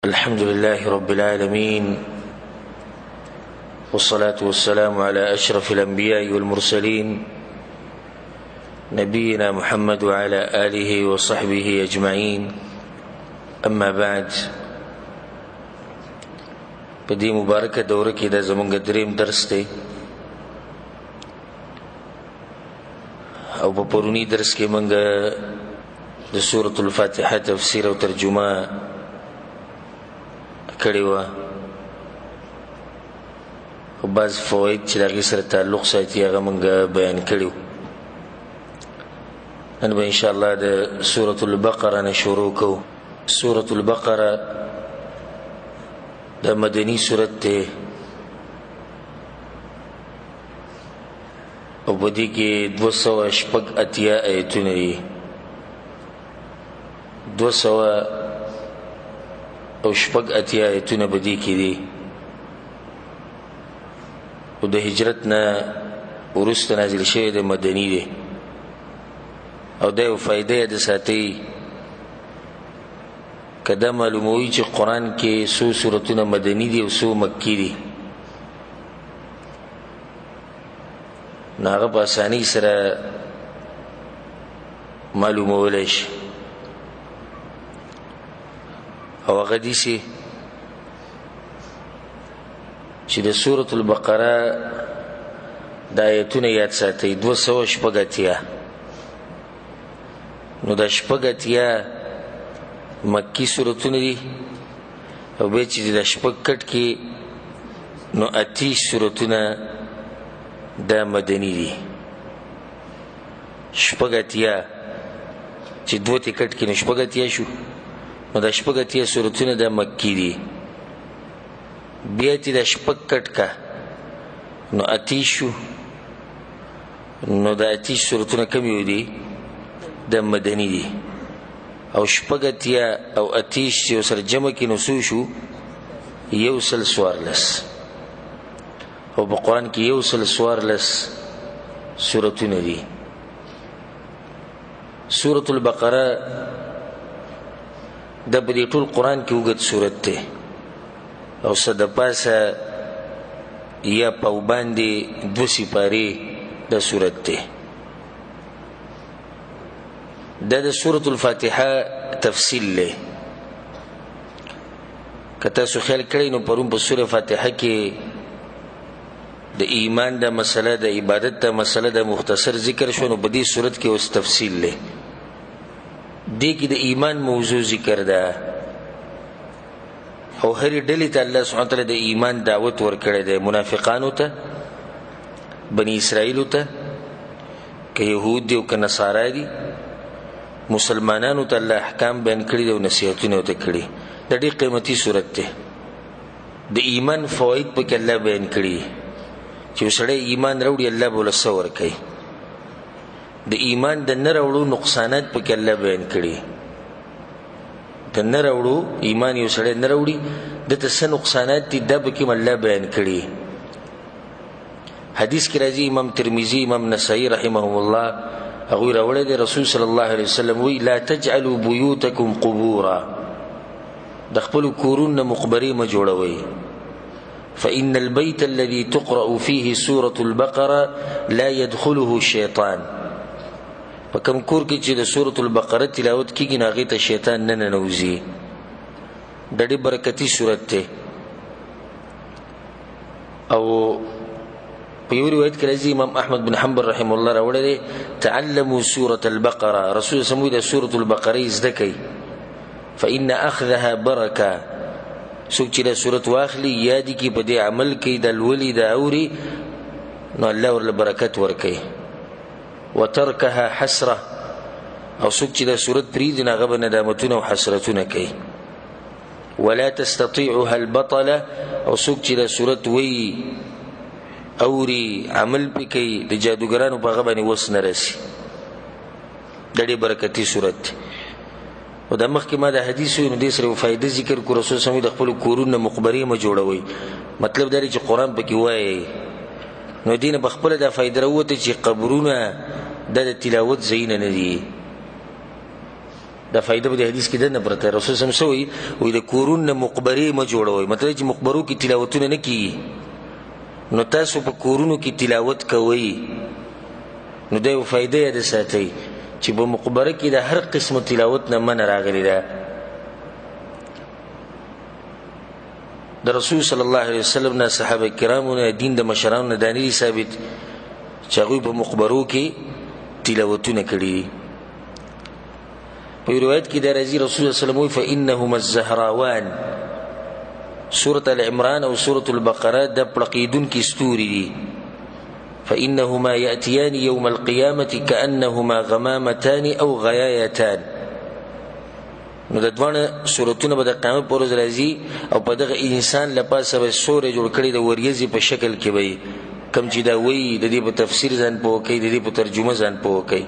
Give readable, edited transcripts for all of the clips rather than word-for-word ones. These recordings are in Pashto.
الحمد لله رب العالمين، والصلاة والسلام على أشرف الأنبياء والمرسلين نبينا محمد وعلى آله وصحبه أجمعين. أما بعد، بدي مباركة دورك دا زمونږ دریم درس دی او په پرونی درس کې مونږ د سورة الفاتحة تفسیر او ترجمه کړی وه او بعض فواید چې د هغې سره تعلق ساتي هغه مونږ بیان کړي وو. نن به انشاءالله د سورة البقره نه شروع کوو. سورة البقره د مدني سورت دی او په دې کې 280 آیتونه دي. 280 آیتونه په دې کې دي او د هجرت نه وروسته نازل شوی د مدني دی او دا یو فایده یې د ساتي که دا معلوموي چې قرآن کې څو سورتونه مدني دي او څو مکي دي، نو هغه په اسانۍ سره معلومولی شي. او هغه داسې چې د سورة البقره د آیتونه یاد ساتئ 280. نو دا 80 مکی سورتونه دي او بیا چې د 8 کټ کې نو 30 سورتونه دا مدني دي. 80 چې 2 کټ کې نو 80 شو، نو د 80 سورتونه دا مکی دي. بیا چې د 8 کټ کا نو 30 شو، نو د 30 سورتونه کم یو دي دا مدني دي. او 80 او 30 چې سره جمع کې نو څو شو؟ 114. او په قرآن کې 114 سورتونه دي. سورة البقره دا په دې ټول قرآن کې اوږد سورت دی او څه د پاسه یا په باندې 2 سپارې دا سورت دی. دا د سورة الفاتحه تفصیل دی. که تاسو خیال کړئ نو پرون په سورة فاتحه کې د ایمان دا مسله، د عبادت دا مسله دا مختصر ذکر شو، نو په دې سورت کې اوس تفصیل دی. دې کې د ایمان موضوع ذکر ده او هرې ډلې ته الله سبحانه وتعالی د ایمان دعوت ورکړی دی. منافقانو ته، بني اسرائیلو ته، که یهود دي او که نصارا دي، مسلمانانو ته الله احکام بیان کړي دي او نصیحتونه ورته کړي. دا ډېر قیمتي صورت دی. د ایمان فواید پکې الله بیان کړي چې سړی ایمان راوړي الله به له څه ورکوي. د ایمان د نه راوړو نقصانات پکې الله بیان کړي. د نه راوړو ایمان یو سړی نه راوړي دته څه نقصانات دي دا پکې الله بیان کړي. حدیث کې راځي، امام ترمذي، امام نسائی رحمهم الله هغوی راوړی دی، رسول صلی الله علیه وسلم وی لا تجعلوا بیوتکم قبورا، د خپلو کورونو مقبرې مه جوړوئ. فإن البيت الذي تقرأ فيه سورة البقرة لا يدخله الشيطان. په کوم کور کې چې د سورة البقره تلاوت کېږي نو هغې ته شیطان نه ننوځي. دا ډېر برکتي سورت دی. او په یو روایت کې راځي، امام احمد بن حنبل رحم الله راوړی دی، تعلموا سورة البقره، رسول سموي د سورة البقره زده کوي. فإن أخذها برکه، څوک چې دا سورت واخلي یادې کې په دې عمل کوي د لولي د اوري نو الله ورله برکت ورکوي. وترکها حسره، او څوک چې دا سورت پرېږدي نو هغه به ندامتونه او حسرتونه کوي. ولا تستطيعها البطله، او څوک چې دا سورت وایي اوري عمل پې کوي د جادوګرانو په هغه باندې وس نه رسي. دا ډېر برکتي سورت دی. او دا مخکې ما د حدیث وی نو دې سره یو فایده ذکر کړو، رسول صلی الله علیه وسلم د خپلو کورونو مقبرې مه جوړوئ. مطلب دا دی چې قرآن پکې وایي. نو دې نه به خپله دا فایده راووته چې قبرونه دا د تلاوت ځایونه نه دي، دا فائدہ به د حدیث کې دنه پرته. رسول صلی الله علیه وسلم وی د کورونو مقبرې ما جوړوي، مطلب چې مقبرو کې تلاوتونه نه کیږي. نو تاسو په کورونو کې تلاوت کوئ، نو دا یو فائدہ یې د ساتي چې په مقبره کې د هر قسم تلاوت نه من راغلی ده. د رسول صلی الله علیه وسلم نه صحابه کرامو نه دین د مشرانو نه دانی ثابت چې هغوی په مقبرو کې تلاوتونه کړي. په روایت کې د راځي رسول الله صلی الله علیه وسلم وی فإنهما الزهراوان، سورة العمران او سورة البقره د پړقیدون کې ستوري دي. فإنهما يأتيان يوم القيامة كأنهما غمامتان أو غيايتان. نو د دوانه صورتونه به د قیامت پر ورځ راځي او په دغه انسان لپاسه به سورې جوړ کړي د وریځې په شکل کې وي. کم چې دا وایي د دې په تفسیر ځان پوه کوي، د دې په ترجمه ځان پوه کوي.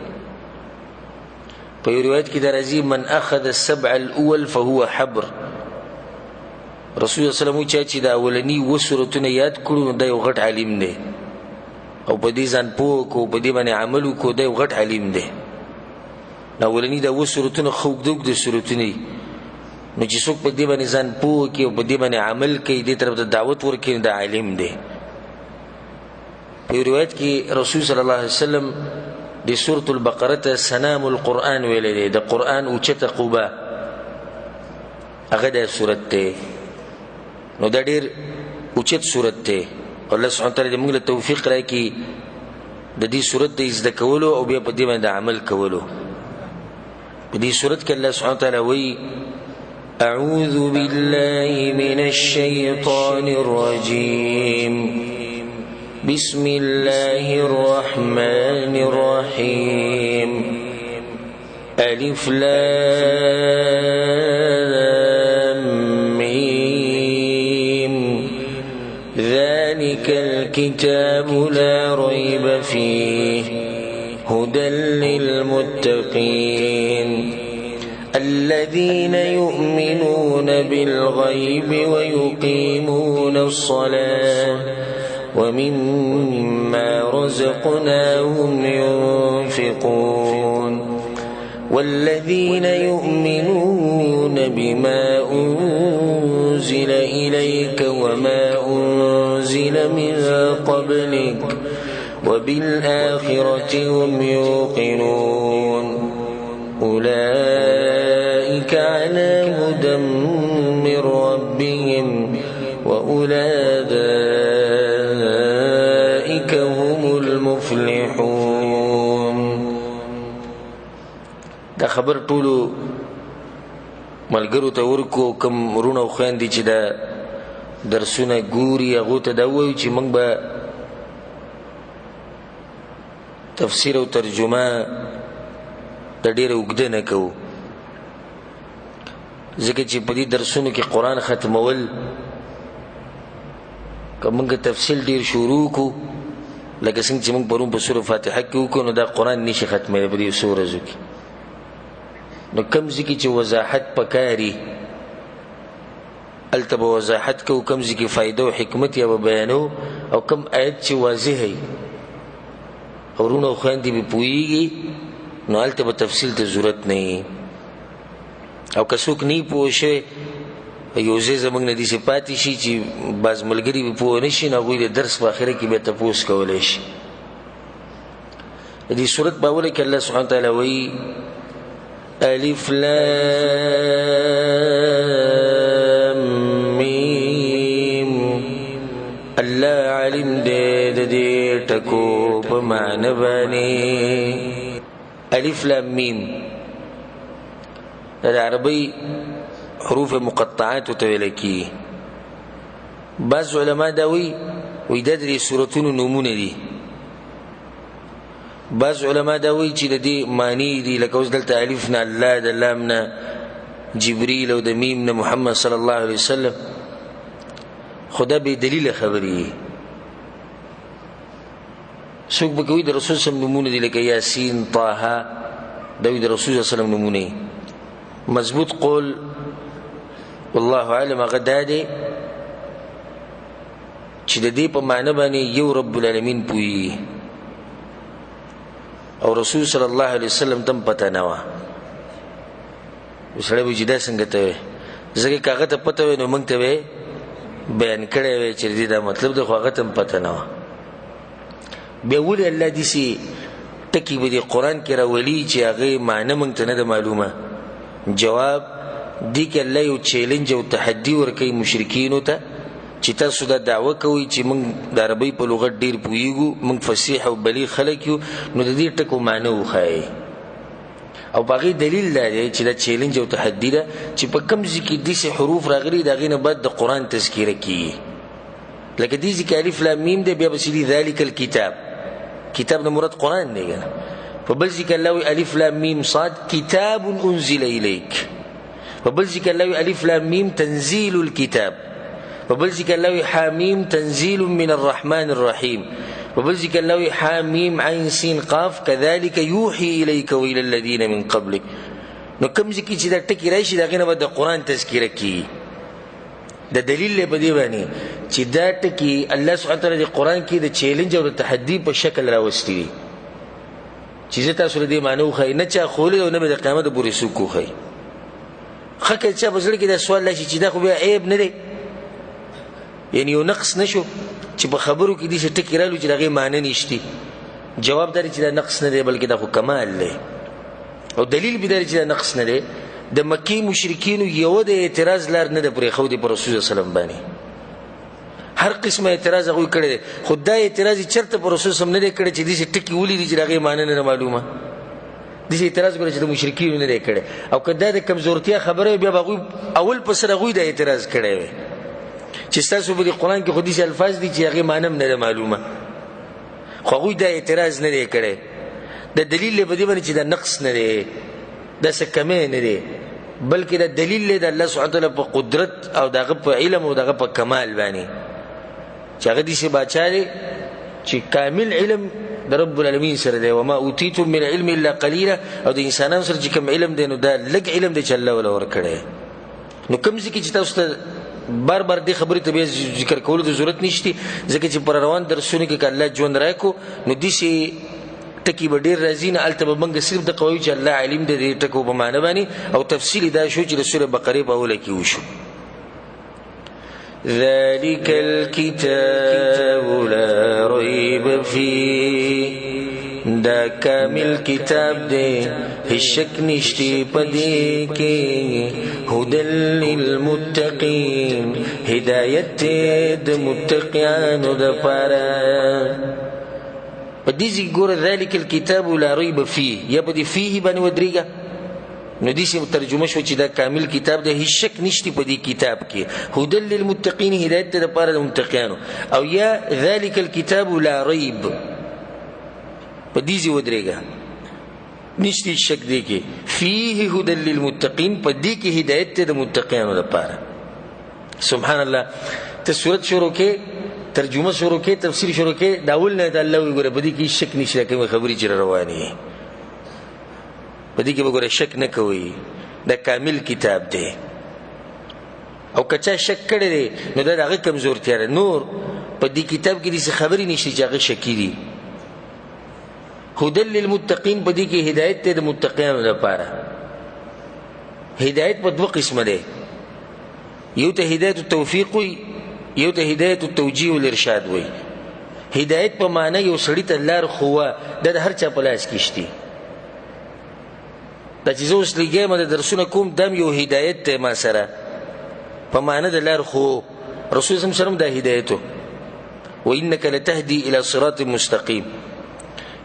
په یو روایت کې دا راځي من أخذ السبع الأول فهو حبر. رسول الله صلی الله علیه وسلم چې دا اولنی و صورتونه یاد کړو نو دا یو غټ عالم دی او په دې ځان پوه کو، په دې باندې عمل وکړو، دا یو غټ عالم دی. نو اولنی دا و صورتونه خوږ د صورتونه نو چې څوک په دې باندې ځان پوه کوي او په دې باندې عمل کوي، دې طرف ته دعوت ورکوي، دا عالم دی. په روایت کې رسول صلی الله علیه وسلم د سورۃ البقره ته سنام القرآن ویلې دی، د قرآن اوچته قبه هغه د سورت ته. نو دا ډېر اوچت سورت ته. الله سبحانه وتعالی دې موږ له توفیق راکړي د دې سورت د زده کولو او بیا په دې باندې عمل کولو. په دې سورت کې الله سبحانه وتعالی وایي أعوذ بالله من الشيطان الرجيم بسم الله الرحمن الرحيم ألف لام ميم ذلك الكتاب لا ريب فيه هدى للمتقين الذين يؤمنون بالغيب ويقيمون الصلاة ومما رزقناهم ينفقون والذين يؤمنون بما أنزل إليك وما أنزل من قبلك وبالآخرة هم يوقنون أولئك على هدى من ربهم وأولئك هم المفلحون. دا خبر ټولو ملګرو ته ورکو کوم ورونه او خویندې چې دا درسونه ګوري هغو ته دا ووایو چې موږ به تفسیر او ترجمه د ډېره اوږده نه کوو، ځکه چې په دې درسونو کې قرآن ختمول که موږ تفصیل ډېر شروع کړو لکه څنګه چې موږ پرون په سوره فاتحه کې وکړو نو دا قرآن نشي ختمولی په دې څو ورځو کې. نو کوم ځای کې چې وضاحت پکاري هلته به وضاحت کوو، کوم ځای کې فایده او حکمت یا به بیانو، او کوم آیت چې واضح وي او وروڼه او خویندې به پوهېږي نو هلته به تفصیل ته ضرورت نه وي. او که څوک نه وي پوه شوی یو ځای زموږ نه داسې پاتې شي چې بعض ملګري به پوه نه شي نو هغوی د درس په اخره کې بیا تپوس کولی شي. د دې صورت په اوله کې الله سبحانه وتعالی وایي الف لام میم. الله علم دی د دې ټکو په معنی باندې. الف لام میم د عربی حروف مقطعات ته ویل کیږي. بعض علما دا وایي د دې سورتونو نومونه دي، بعض علما دا وایي چې د دې معنی دي لکه اوس دلته الف نه الله، د لام نه جبریل او د میم نه محمد صلی الله علیه وسلم. خدا به دلیل خبري څوک به کوي د رسول صلی الله علیه وسلم نومونه دي لکه یاسین، طه، دا د رسول صلی الله علیه وسلم نومونه. مضبوط قول والله اعلم هغه دا دی چې د دې په معنی باندې یو رب العالمین پوهیږي او رسول صلی الله علیه وسلم تم پته نه وه. سړی به چې دا څنګه ته وې ځکه که هغه ته پته وی نو موږ ته به بیان کړی وی چې دې دا مطلب دی خو هغه ته هم پته نه وه بیا ولې الله داسې ټکي به دې قرآن کې راولي چې هغې معنی موږ ته نه ده معلومه جواب دې کې الله یو چیلنج او تحدي ورکوي مشرکینو ته چې تاسو دا دعوه کوئ چې موږ د عربۍ په لغت ډېر پوهېږو موږ فصیح او بلیغ خلک یو نو د دې ټکو معنی وښایئ او په هغې دلیل دا دی چې دا چیلنج او تحدي ده چې په کوم ځای کې داسې حروف راغلي د هغې نه بعد د قرآن تذکیره کېږي لکه دې ځای کې الف لام میم دی بیا پسې دي ذلک الکتاب کتاب نه مراد قرآن دی که نه په بل ځای کې الله وایي الف لام میم صاد کتاب انزل الیک په بل ځای کې الله وایي الف لام میم تنزیل الکتاب په بل ځای کې الله وایي حامیم تنزیل من الرحمن الرحیم په بل ځای کې الله وایي حامیم عین سین قاف کذلک یوحی الیک وإلی الذین من قبلک نو کوم ځای کې چې دا ټکي راشي د هغې نه به د قرآن تذکیره کېږي د دلیل دی په دې باندې چې دا ټکي الله سبحانه وتعالی د قرآن کې د چیلنج او د تحدي په شکل راوستي دي چې زه تاسو له دې معنی وښایي نه چا ښوولې او نه به د قیامت پورې څوک وښایي ښه که چا په زړه کې دا سوال راشي چې دا خو بیا عیب نه دی یعنی یو نقص نه شو چې په خبرو کې داسې ټکي رالو چې د هغې معنی نشتي جواب دا دی چې دا نقص نه دی بلکې دا خو کمال دی او دلیل به دا دی چې دا نقص نه دی د مکې مشرکینو یوه د اعتراض لار نه ده پرېښودې په رسول صلی الله علیه وسلم باندې هر قسمه اعتراض هغوی کړی دی خو دا اعتراض یې چېرته په رسول صلی الله علیه وسلم نه دی کړی چې داسې ټکي ولیدي چې د هغې معنی نه ده معلومه داسې اعتراض ګوره چې د مشرکینو نه دی کړی او که دا د کمزورتیا خبره وي بیا به هغوی اول په سر هغوی دا اعتراض کړی وی چې ستاسو په دې قرآن کې خو داسې الفاظ دي چې هغې معنی هم نه ده معلومه خو هغوی دا اعتراض نه دی کړی د دلیل دی په دې باندې چې دا نقص نه دی دا څه کمی نه دی بلکې دا دلیل دی د الله سبحانه وتعالی په قدرت او د هغه په علم او د هغه په کمال باندې چې هغه داسې باچا دی چې کامل علم د رب العالمین سره دی وما اوتیتم من علم الا قلیلا او د انسانانو سره چې کوم علم دی نو دا لږ علم دی چې الله وله ورکړی نو کوم ځای کې چې تاسو ته بار بار دې خبرې ته بیا ذکر کولو د ضرورت نشته ځکه چې پر روان درسونه کې که الله ژوند راکړو نو داسې ټکي به ډېر راځي نه هلته به موږ صرف دغه وایو چې الله علیم دی دې ټکو په معنی باندې او تفصیل دا شو چې د سورې بقرې په اوله کې وشو ذلك الكتاب لا ريب فيه دا کامل کتاب دی هیڅ شک نشته په دې کې هدى للمتقین هدایت د متقیانو دپاره په دې ځای کې ګوره ذلک الکتاب لا ریب فیه یا په دې فیه باندې ودرېږه نو داسې ترجمه شو چې دا کامل کتاب دی هیڅ شک نشته په دې کتاب کې هدى للمتقین هدایت د دپاره د متقیانو او یا ذلک الکتاب لا ریب په دې ځای ودرېږه نشته هیڅ شک دی کې فیه هدى للمتقین په دې کې هدایت د متقیانو دپاره سبحان الله ته صورت شروع کې ترجمه شروع کې تفسیر شروع کې دا اول نه د الله وی ګوره په دې کې شک نشته کومه خبرې چې روانې په دې کې به ګوره شک نه کوئ دا کامل کتاب دی او که چا شک کړی دی نو دا د هغه کمزورتیا ده نور په دې کتاب کې داسې خبرې نشته چې هغه شکي دي هدى للمتقین په دې کې هدایت دی د متقیانو لپاره هدایت په دوه قسمه دی یو ته هدایت التوفیق وي یو ته هدایت التوجیه والارشاد وي هدایت په معنی یو سړي ته لار ښووه دا د هر چا په لاس کې شته دا چې زه اوس لګیم د درسونه کوم دا یو هدایت دی ما سره په معنی د لار ښوو رسول صلی الله علیه وسلم دا هدایت و وانک لتهدی الی صراط مستقیم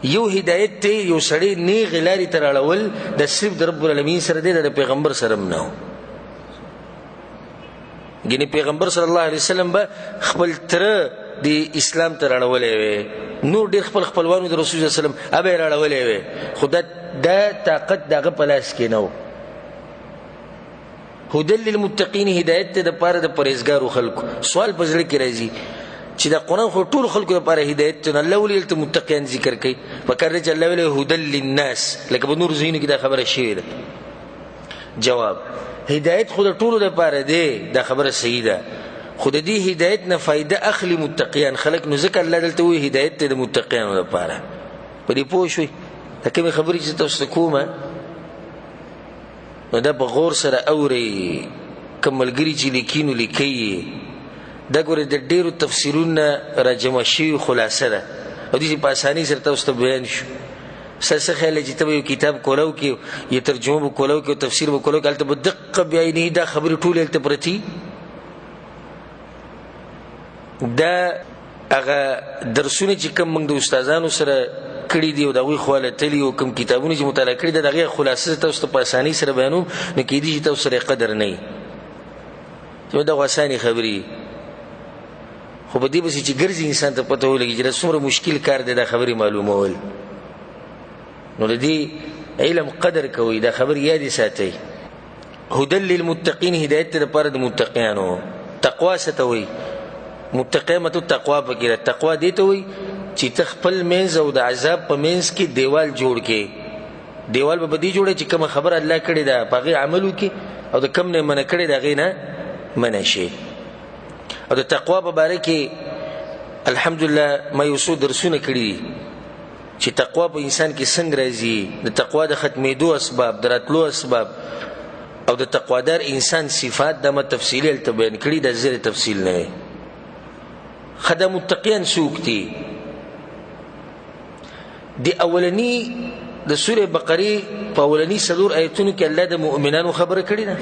یو هدایت دی یو سړی نیغې لارې ته راړول دا صرف د رب العالمین سره دی د پیغمبر سره هم نه و ګینې پیغمبر صلی الله علیه وسلم به خپل تره د اسلام ته راړولی وی نور ډېر خپل خپلوانو د رسول صلی الله علیه وسلم هغه یې راړولی وی خو دا طاقت د هغه په لاس کې نه و هدى للمتقین هدایت ته دپاره د پرهیزګارو خلکو سوال په زړه کې راځي چې دا قرآن خو ټولو خلکو دپاره هدایت ته الله ولې دلته متقیان ذکر کوي پکار دی چې الله ویلی هدى للناس لکه په نورو ځایونو کې دا خبره شوې ده جواب هدایت خو د ټولو دپاره دی دا خبره صحیح ده خو د دې هدایت نه فایده اخلي متقیان خلک نو ځکه الله دلته وایي هدایت ته د متقیانو دپاره په دې پوه شوئ دا کومې خبرې چې تاسو ته کومه نو دا په غور سره اوري، کوم ملګري چې لیکي نو لیکي دا ګوره د ډېرو تفسیرونو راجمع شوي خلاصه ده او دې په اسانۍ سره تاسو ته بیان شو. څه خیال دی چې ته به یو کتاب کولو کې یا ترجمه به کولو کې او تفسیر به کولو کې هلته به دقه بعینه دا خبرې ټولې هلته پرتې. دا هغه درسونه چې کوم موږ د استادانو سره کړي دي او د هغوی خواله تلي او کوم کتابونه چې مطالعه کړي دي د هغې خلاصه تاسو ته په اسانۍ سره بیانوم، نو کیدای شي تاسو سره قدر نه وي چې دغه اسانې خبرې، خو په دې پسې چې ګرځي انسان ته پته ولګي چې دا څومره مشکل کار دی دا خبرې معلومول. نو د دې علم قدر کوئ، دا خبر یادې ساتئ. هدل للمتقین، هدایت ته دپاره د متقیانو. تقوا څه ته وایي؟ متقی مطلب تقوا پکې ده. تقوا دې ته وایي چې ته خپل منځ او د عذاب په منځ کې دیوال جوړ کې. دیوال به دې جوړه چې کومه خبره الله کړې ده په هغې عمل وکړي او د کوم نه منع کړې د هغې نه منع شي. او د تقوا په باره کې الحمدلله ما یو څو درسونه کړي دي چې تقوا په انسان کې څنګه راځي، د تقوا د ختمېدو اسباب، د راتلو اسباب او د تقوادار انسان صفات دا ما تفصیلي هلته بیان کړي، دا زیر تفصیل نه دی. ښه دا متقیان څوک دي؟ د اولني د سورې بقرې په اولني 4 آیتونو کې الله د مؤمنانو خبره کړې ده.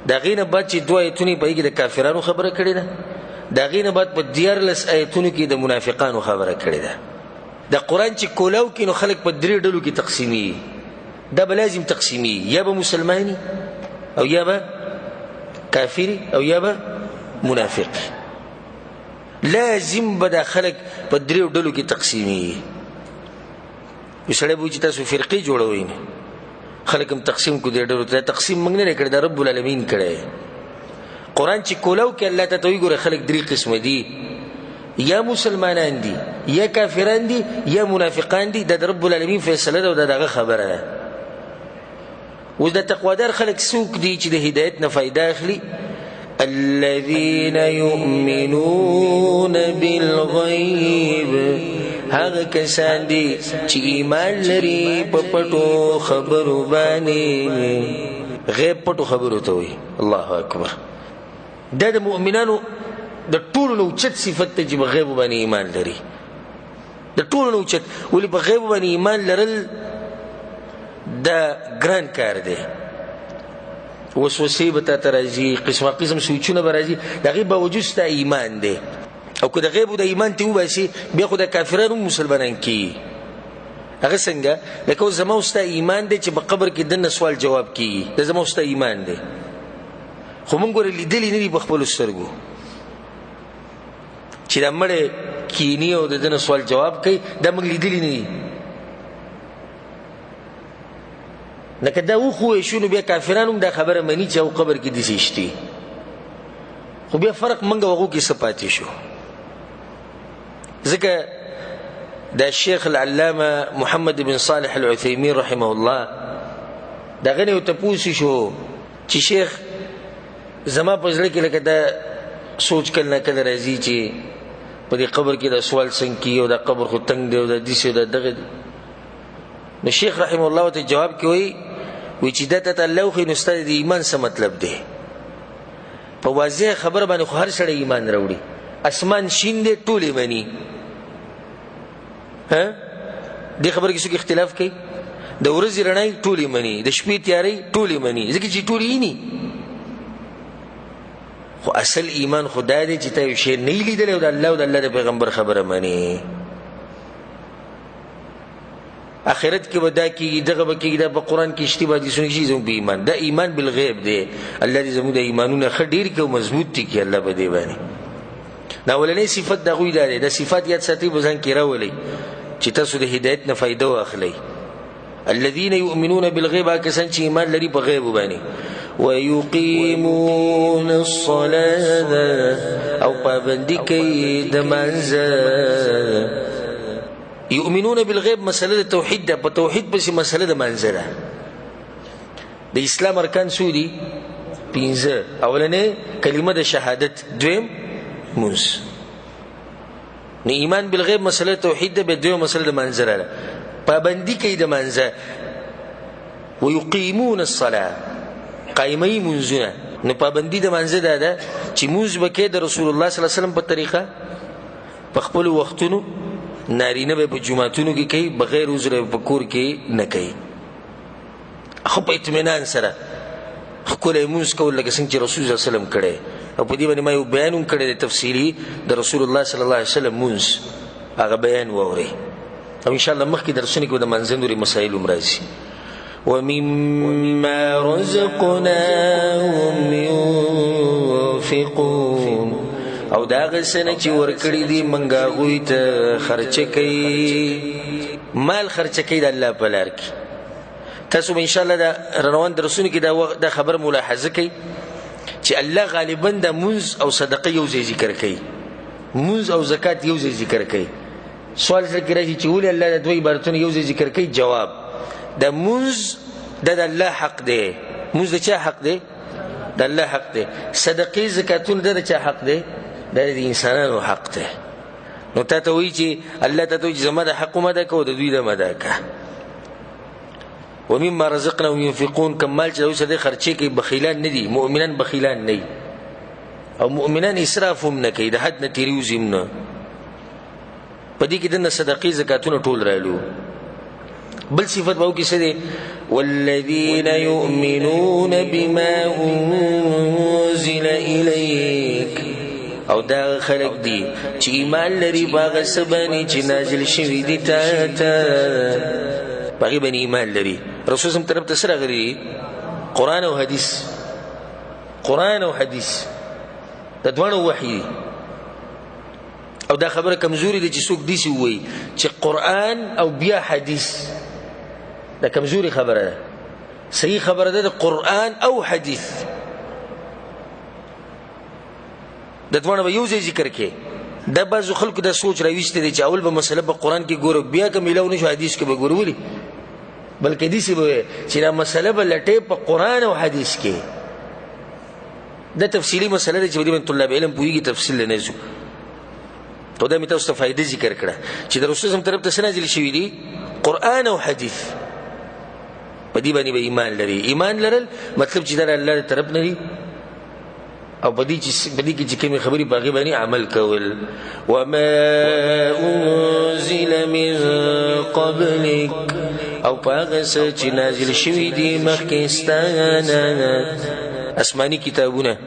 د هغې نه بعد چې 2 آیتونه په هغې کې د کافرانو خبره کړې ده. د هغې نه بعد په 14 آیتونو کې د منافقانو خبره کړې ده. د قرآن چې کولاو کې نو خلک په 3 ډلو کې تقسیمي، دا به لازم تقسیمي، یا به مسلمانی او یا به کافری او یا به منافق. لازم به دا خلک په 3 ډلو کې تقسیمي. یو سړی به وایي چې تاسو فرقې جوړوئ، خلک هم تقسیم کو 3 ډلو ته. تقسیم موږ نه دی کړی، دا رب العالمین کړی. قرآن چې کولاو کې الله ته ته وایي ګوره خلک 3 قسمه دي، یا مسلمانان دي یا کافران دي یا منافقان دي. دا د رب العالمین فیصله ده او دا دغه خبره ده. اوس د تقوادار خلک څوک دي چې د هدایت نه فایده اخلي؟ الذین یؤمنون بالغیب، هغه کسان دي چې ایمان لري په پټو خبرو باندې. غیب پټو خبرو ته وایي. الله اکبر. دا د مؤمنانو د ټولو نه اوچت صفت ته چې په غیبو باندې ایمان لري. د ټولو نه اوچت، ولې په غیبو باندې ایمان لرل دا ګران کار دی. وسوسې به تاته راځي، قسمه قسم سوچونه به راځي، د هغې باوجود ستا ایمان دی. او که د غیبو د ایمان ته وباسي بیا خو د کافرانو مسلمانان کېږي. هغه څنګه؟ لکه اوس زما او ستا ایمان دی چې په قبر کې دننه سوال جواب کېږي، دا زما او ستا ایمان دی. خو موږ ګوره لیدلي نه دي په خپلو سترګو چې دا مړی کینی او د دنه سوال جواب کوي، دا موږ لیدلي نه دي. لکه دا وخوی شو نو بیا کافران هم دا خبره مني چې او قبر کې داسې شتي، خو بیا فرق موږ او هغو کې څه پاتې شو. ځکه دا شیخ العلامه محمد بن صالح العثیمین رحمه الله د هغه نه یو تپوس شو چې شیخ زما په زړه کې لکه دا سوچ کله نه کله راځي چې په دې قبر کې دا سوال څنګه کېږي او دا قبر خو تنګ دی او دا داسې او دا دغه دی. نو شیخ رحمه الله ورته جواب کې وایي چې دا ته الله وښیي نو ستا د ایمان څه مطلب دی؟ په واضح خبره باندې خو هر سړی ایمان راوړي. اسمان شین دی ټول یې مني. دې خبره کې څوک اختلاف کوي؟ د ورځې رڼا ټول یې مني، د شپې تیارۍ ټول یې مني، ځکه چې ټول یې ویني. خو اصل ایمان خو دا دی چې ته یو شی نه یې لیدلی او د الله او د الله د پیغمبر خبره مني. آخرت کې به دا کېږي، دغه به کېږي، دا په قرآن کې اشتباه حدیثونه کېږي. زموږ په ایمان دا ایمان بالغیب دی. الله دې زموږ د ایمانونه ښه ډېر کړي او مضبوط دي کړي الله په دې باندې. دا اولنی صفت د هغوی دا دی. دا صفات یاد ساتئ، په ځان کې راولئ چې تاسو د هدایت نه فایده واخلئ. الذین یؤمنون بالغیب، هغه کسان چې ایمان لري په غیب باندې. ویقیمون الصلاة، او پابندي کوي د مانځه. یؤمنون بالغیب مسله د توحید ده، په توحید پسې مسله د مانځه ده. د اسلام ارکان څو دي؟ 5. اولنې کلمه د شهادت، دویم مونځ. نو ایمان بالغیب مسله توحید ده، به دویم مسله د مانځه ده. پابندي کوي د مانځه. ويقيمون الصلاة قائمي منزونه. نو پابندی د منځه ده چې موږ بکې د رسول الله صلی الله علیه وسلم په طریقه په خپل وختونو نارینه به په جمعتونو کې کوي، بغیر عذر په کور کې نه کوي، خو په اطمینان سره خپل موږ کول لکه څنګه چې رسول الله صلی الله علیه وسلم کړي. او په دې باندې ما یو بیان هم کړی تفصیلی د رسول الله صلی الله علیه وسلم موږ هغه بیان ووري، او ان شاء الله مخکې درسونه کې د منځنوري مسائل هم راځي. ومما رزقناهم ينفقون، او دا غسنه چې ورکړي دي منګه غوي ته خرچه کوي، مال خرچه کوي د الله په لار کې. تاسو ان شاء الله دا روان درسونه کې دا خبر ملاحظه کوي چې الله غالبا د منځ او صدقه یو ځای ذکر کوي، منځ او زکات یو ځای ذکر کوي. سوال سره کې راځي چې ولې الله د دوی عبارتونه یو ځای ذکر کوي؟ جواب: د منځ د الله حق دی. منځ د چا حق دی؟ د الله حق دی. صدقې زکاتونه د چا حق دی؟ د انسانانو حق دی. نو تا ته وایي چې الله ته وایي چې زما د حق مده کو، د دوی د مده کا. ومما رزقناهم ينفقون، کمال چې اوسه د خرچې کې بخیلان نه دي، مؤمنان بخیلان نه دي، او مؤمنان اسراف هم نه کوي، د حد نه تیریوزي هم نه. په دې کې د صدقې زکاتونه ټول رالو. بل صفت به وکړي څه دی؟ والذین یؤمنون بما انزل الیک، او دا خلق دی چې ایمان لري باغ سبانی چې نازل شوی دی تا ته، باغی بنی ایمان لري. رسول سم طرف ته سره غري قرآن او حدیث، قرآن او حدیث د دوانو وحی. او دا خبره کمزوري دي چې څوک دې وایي چې قرآن او بیا حدیث، دا کمزوري خبره ده. صحیح خبره ده قرآن او حدیث، د دوانو به یو ځای ذکر کې. دا بعضو خلکو دا سوچ راویسته دي چې اول به مسله په قرآن کې ګورو، بیا که میلاو نشو حدیث کې به ګورو، ولې؟ بلکې داسې به چې دا مسله به لټې په قرآن او حدیث کې. دا تفصیلي مسله ده چې په دې باندې طلاب علم پوهېږي، تفصیل نه ځو. او دا مې تاسو ته فایده ذکر کړه چې د رسول الله طرف ته څه نازل شوي دي؟ قرآن او حدیث. په دې باندې به ایمان لري. ایمان لرل مطلب چې دا الله طرف نه دي، او په دې کې چې کومې خبرې په هغې باندې عمل کول. وما انزل من قبلک، او په هغه څه چې نازل شوي دي مخکې ستا نه، آسماني کتابونه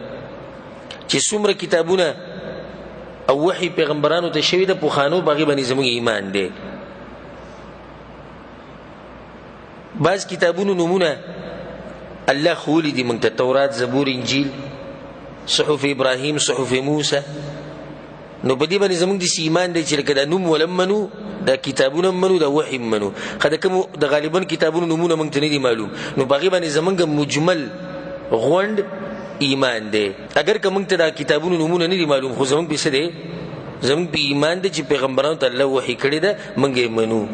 چې څومره کتابونه او وحی پیغمبرانو ته شوی د پوخانو باغی باندې زموږ ایمان دی. بعض کتابونو نمونه الله خولی دی موږ ته، تورات، زبور، انجیل، صحف ابراهیم، صحف موسی. نو په دې باندې زموږ د ایمان دی چې لکه دا نوم ولمنو، دا کتابونه منو، دا وحی منو. خدای کوم د غالبا کتابونو نمونه موږ ته نه دي معلوم، نو باغی باندې زموږ مجمل غوند ایمان دی. اگر که موږ ته دا کتابونو نمونه نه دي معلوم، خو زموږ په څه دی؟ زموږ په ایمان دی چې پیغمبرانو ته الله وحی کړی ده، موږ یې منو.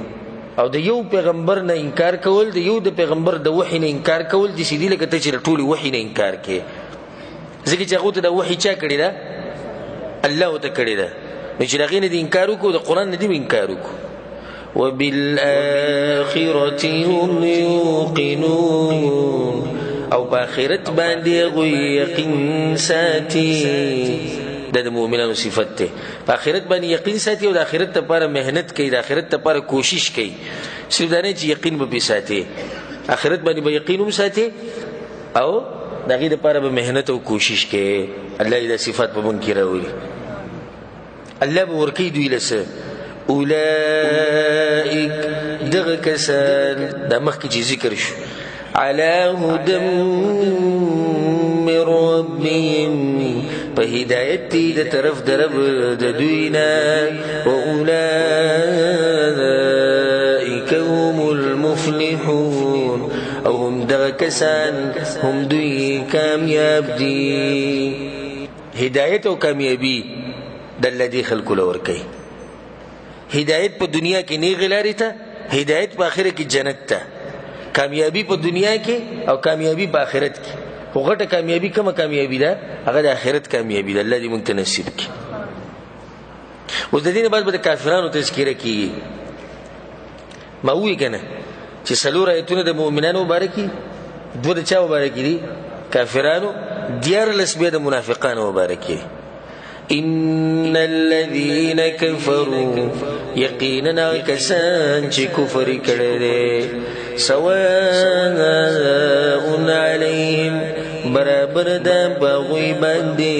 او د یو پیغمبر نه انکار کول، د یو د پیغمبر د وحی نه انکار کول دي سیدی لکه ته چې ټولې وحی نه انکار کې. ځکه چې هغو ته د وحی چا کړی ده؟ الله ورته کړی ده. نو چې د هغې نه دې انکار وکړو، د قرآن نه دې انکار وکړو. وبالآخرة هم یوقنون، او په آخرت باندې هغوی یقین ساتي. دا د مؤمنانو صفت دی، په آخرت باندې یقین ساتي، او د آخرت لپاره محنت کوي، د آخرت لپاره کوشش کوي. صرف دا نه چې یقین به پې ساتي، آخرت باندې به یقین هم ساتي، او د هغې دپاره به محنت او کوشش کوي. الله دا صفات په موږ کې راولي. الله به ورکوي دوی له څه؟ اولئک، دغه کسان، دا مخکې چې ذکر شو، على هدى من ربهم، په هدایت دی د طرف د رب د دوی نه. واولئک هم المفلحون، او هم دغه کسان هم دوی کامیاب دي. هدایت او کامیابی د الله دې خلکو له ورکوي. هدایت په دنیا کې نیغې لارې ته، هدایت په آخرت کې جنت ته. کامیابی په دنیا کې او کامیابی په آخرت کې. خو غټه کامیابی کومه کامیابی ده؟ هغه د آخرت کامیابی ده. الله دې موږ ته نصیب کړي. اوس د دې نه بعد به د کافرانو تذکره کېږي. ما ووایي که نه چې څلور آیتونه د مؤمنانو مبارک دي، دوه د چا مبارک دي؟ کافرانو. 14 بیا د منافقانو مبارک دي. ان الذين كفروا يقينا كسان چې کفر کړي دي، سواء عليهم برابر دا باغوی باندې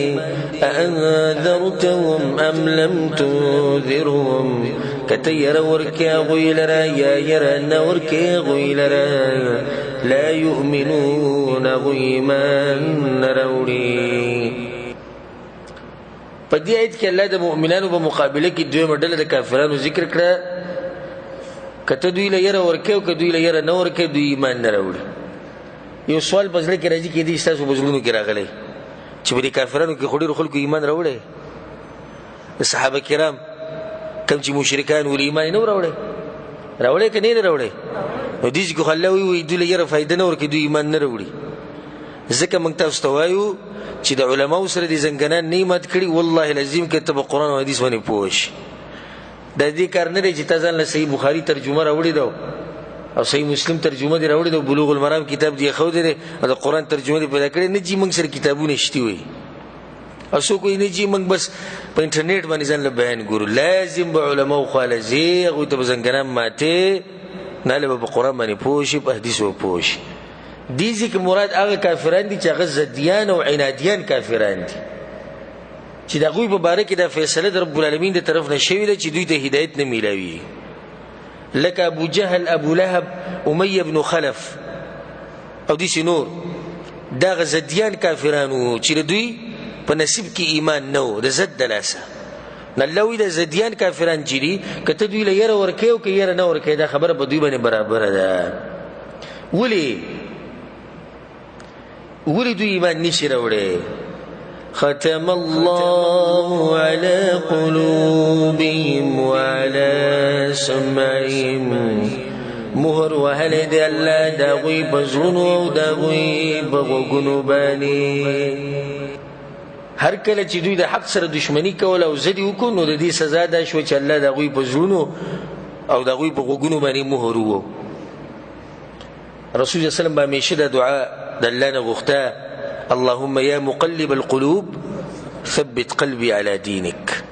انذرتهم ام لم تنذرهم، کته ير ورکه غوی لرا یا ير نه ورکه غوی لرا لا يؤمنون غوی من راوړي. په دې آیت کې الله د مؤمنانو په مقابله کې دویمه ډله د کافرانو ذکر کړه. کته دوی له یره ورکه او کته دوی له یره نه ورکه دوی ایمان نه راوړي. یو سوال په ځل کې راځي کې دې تاسو بزرګونو کې راغلي چې په دې کافرانو کې خوري خلکو ایمان راوړي؟ صحابه کرام کوم چې مشرکان ول ایمان نه راوړي کې نه راوړي، نو دې چې الله وي دوی له یره فائدہ نه ورکه دوی ایمان نه راوړي. ځکه موږ تاسو ته وایو چې د علماو سره دې زنګنان نعمت کړي، والله العظیم کته په قرآن او حدیث باندې پوښ د دې کار نه دی چې تاسو له صحیح بخاری ترجمه راوړي دو او صحیح مسلم ترجمه دی راوړي دو، بلوغ المرام کتاب دی خو دی او د قرآن ترجمه دی پیدا کړي نه چې موږ سره کتابونه شتي وي او څوک یې نه چې موږ بس په انټرنیټ باندې ځان له بیان ګورو. لازم به علماو خالصي هغوی ته به زنګنان ماتې نه له په قرآن باندې پوښي په حدیث به پوښي. دې ځکه مراد هغه کافران دي چې هغه زدیان او عنادیان کافران دي چې د هغوی په باره کې دا فیصله د رب العالمین د طرف نه شوې ده چې دوی ته هدایت نه میلاوي، لکه ابو جهل، ابو لهب، امیه بن خلف او داسې نور. دا هغه زدیان کافرانو چې د دوی په نصیب کې ایمان نه و، د زد د لاسه. نو الله وایي د زدیان کافران چې دي که ته دوی له یره ورکوې او که یره نه ورکوې، دا خبره په دوی باندې برابره ده. ولې دوی ایمان نشي راوړی؟ ختم الله على قلوبهم وعلى سمعهم، مهر وهل دی الله د هغوی په زړونو او د هغوی په غوږونو باندې. هر کله چې دوی د حق سره دشمني کول او ضد یې وکړو نو د دې سزا دا شوه چې الله د هغوی په زړونو او د هغوی په غوږونو باندې مهر وو. رسول الله صلی الله علیه وسلم به همیشه د دعا د الله نه غوښته: اللهم یا مقلب القلوب ثبت قلبي على دينك.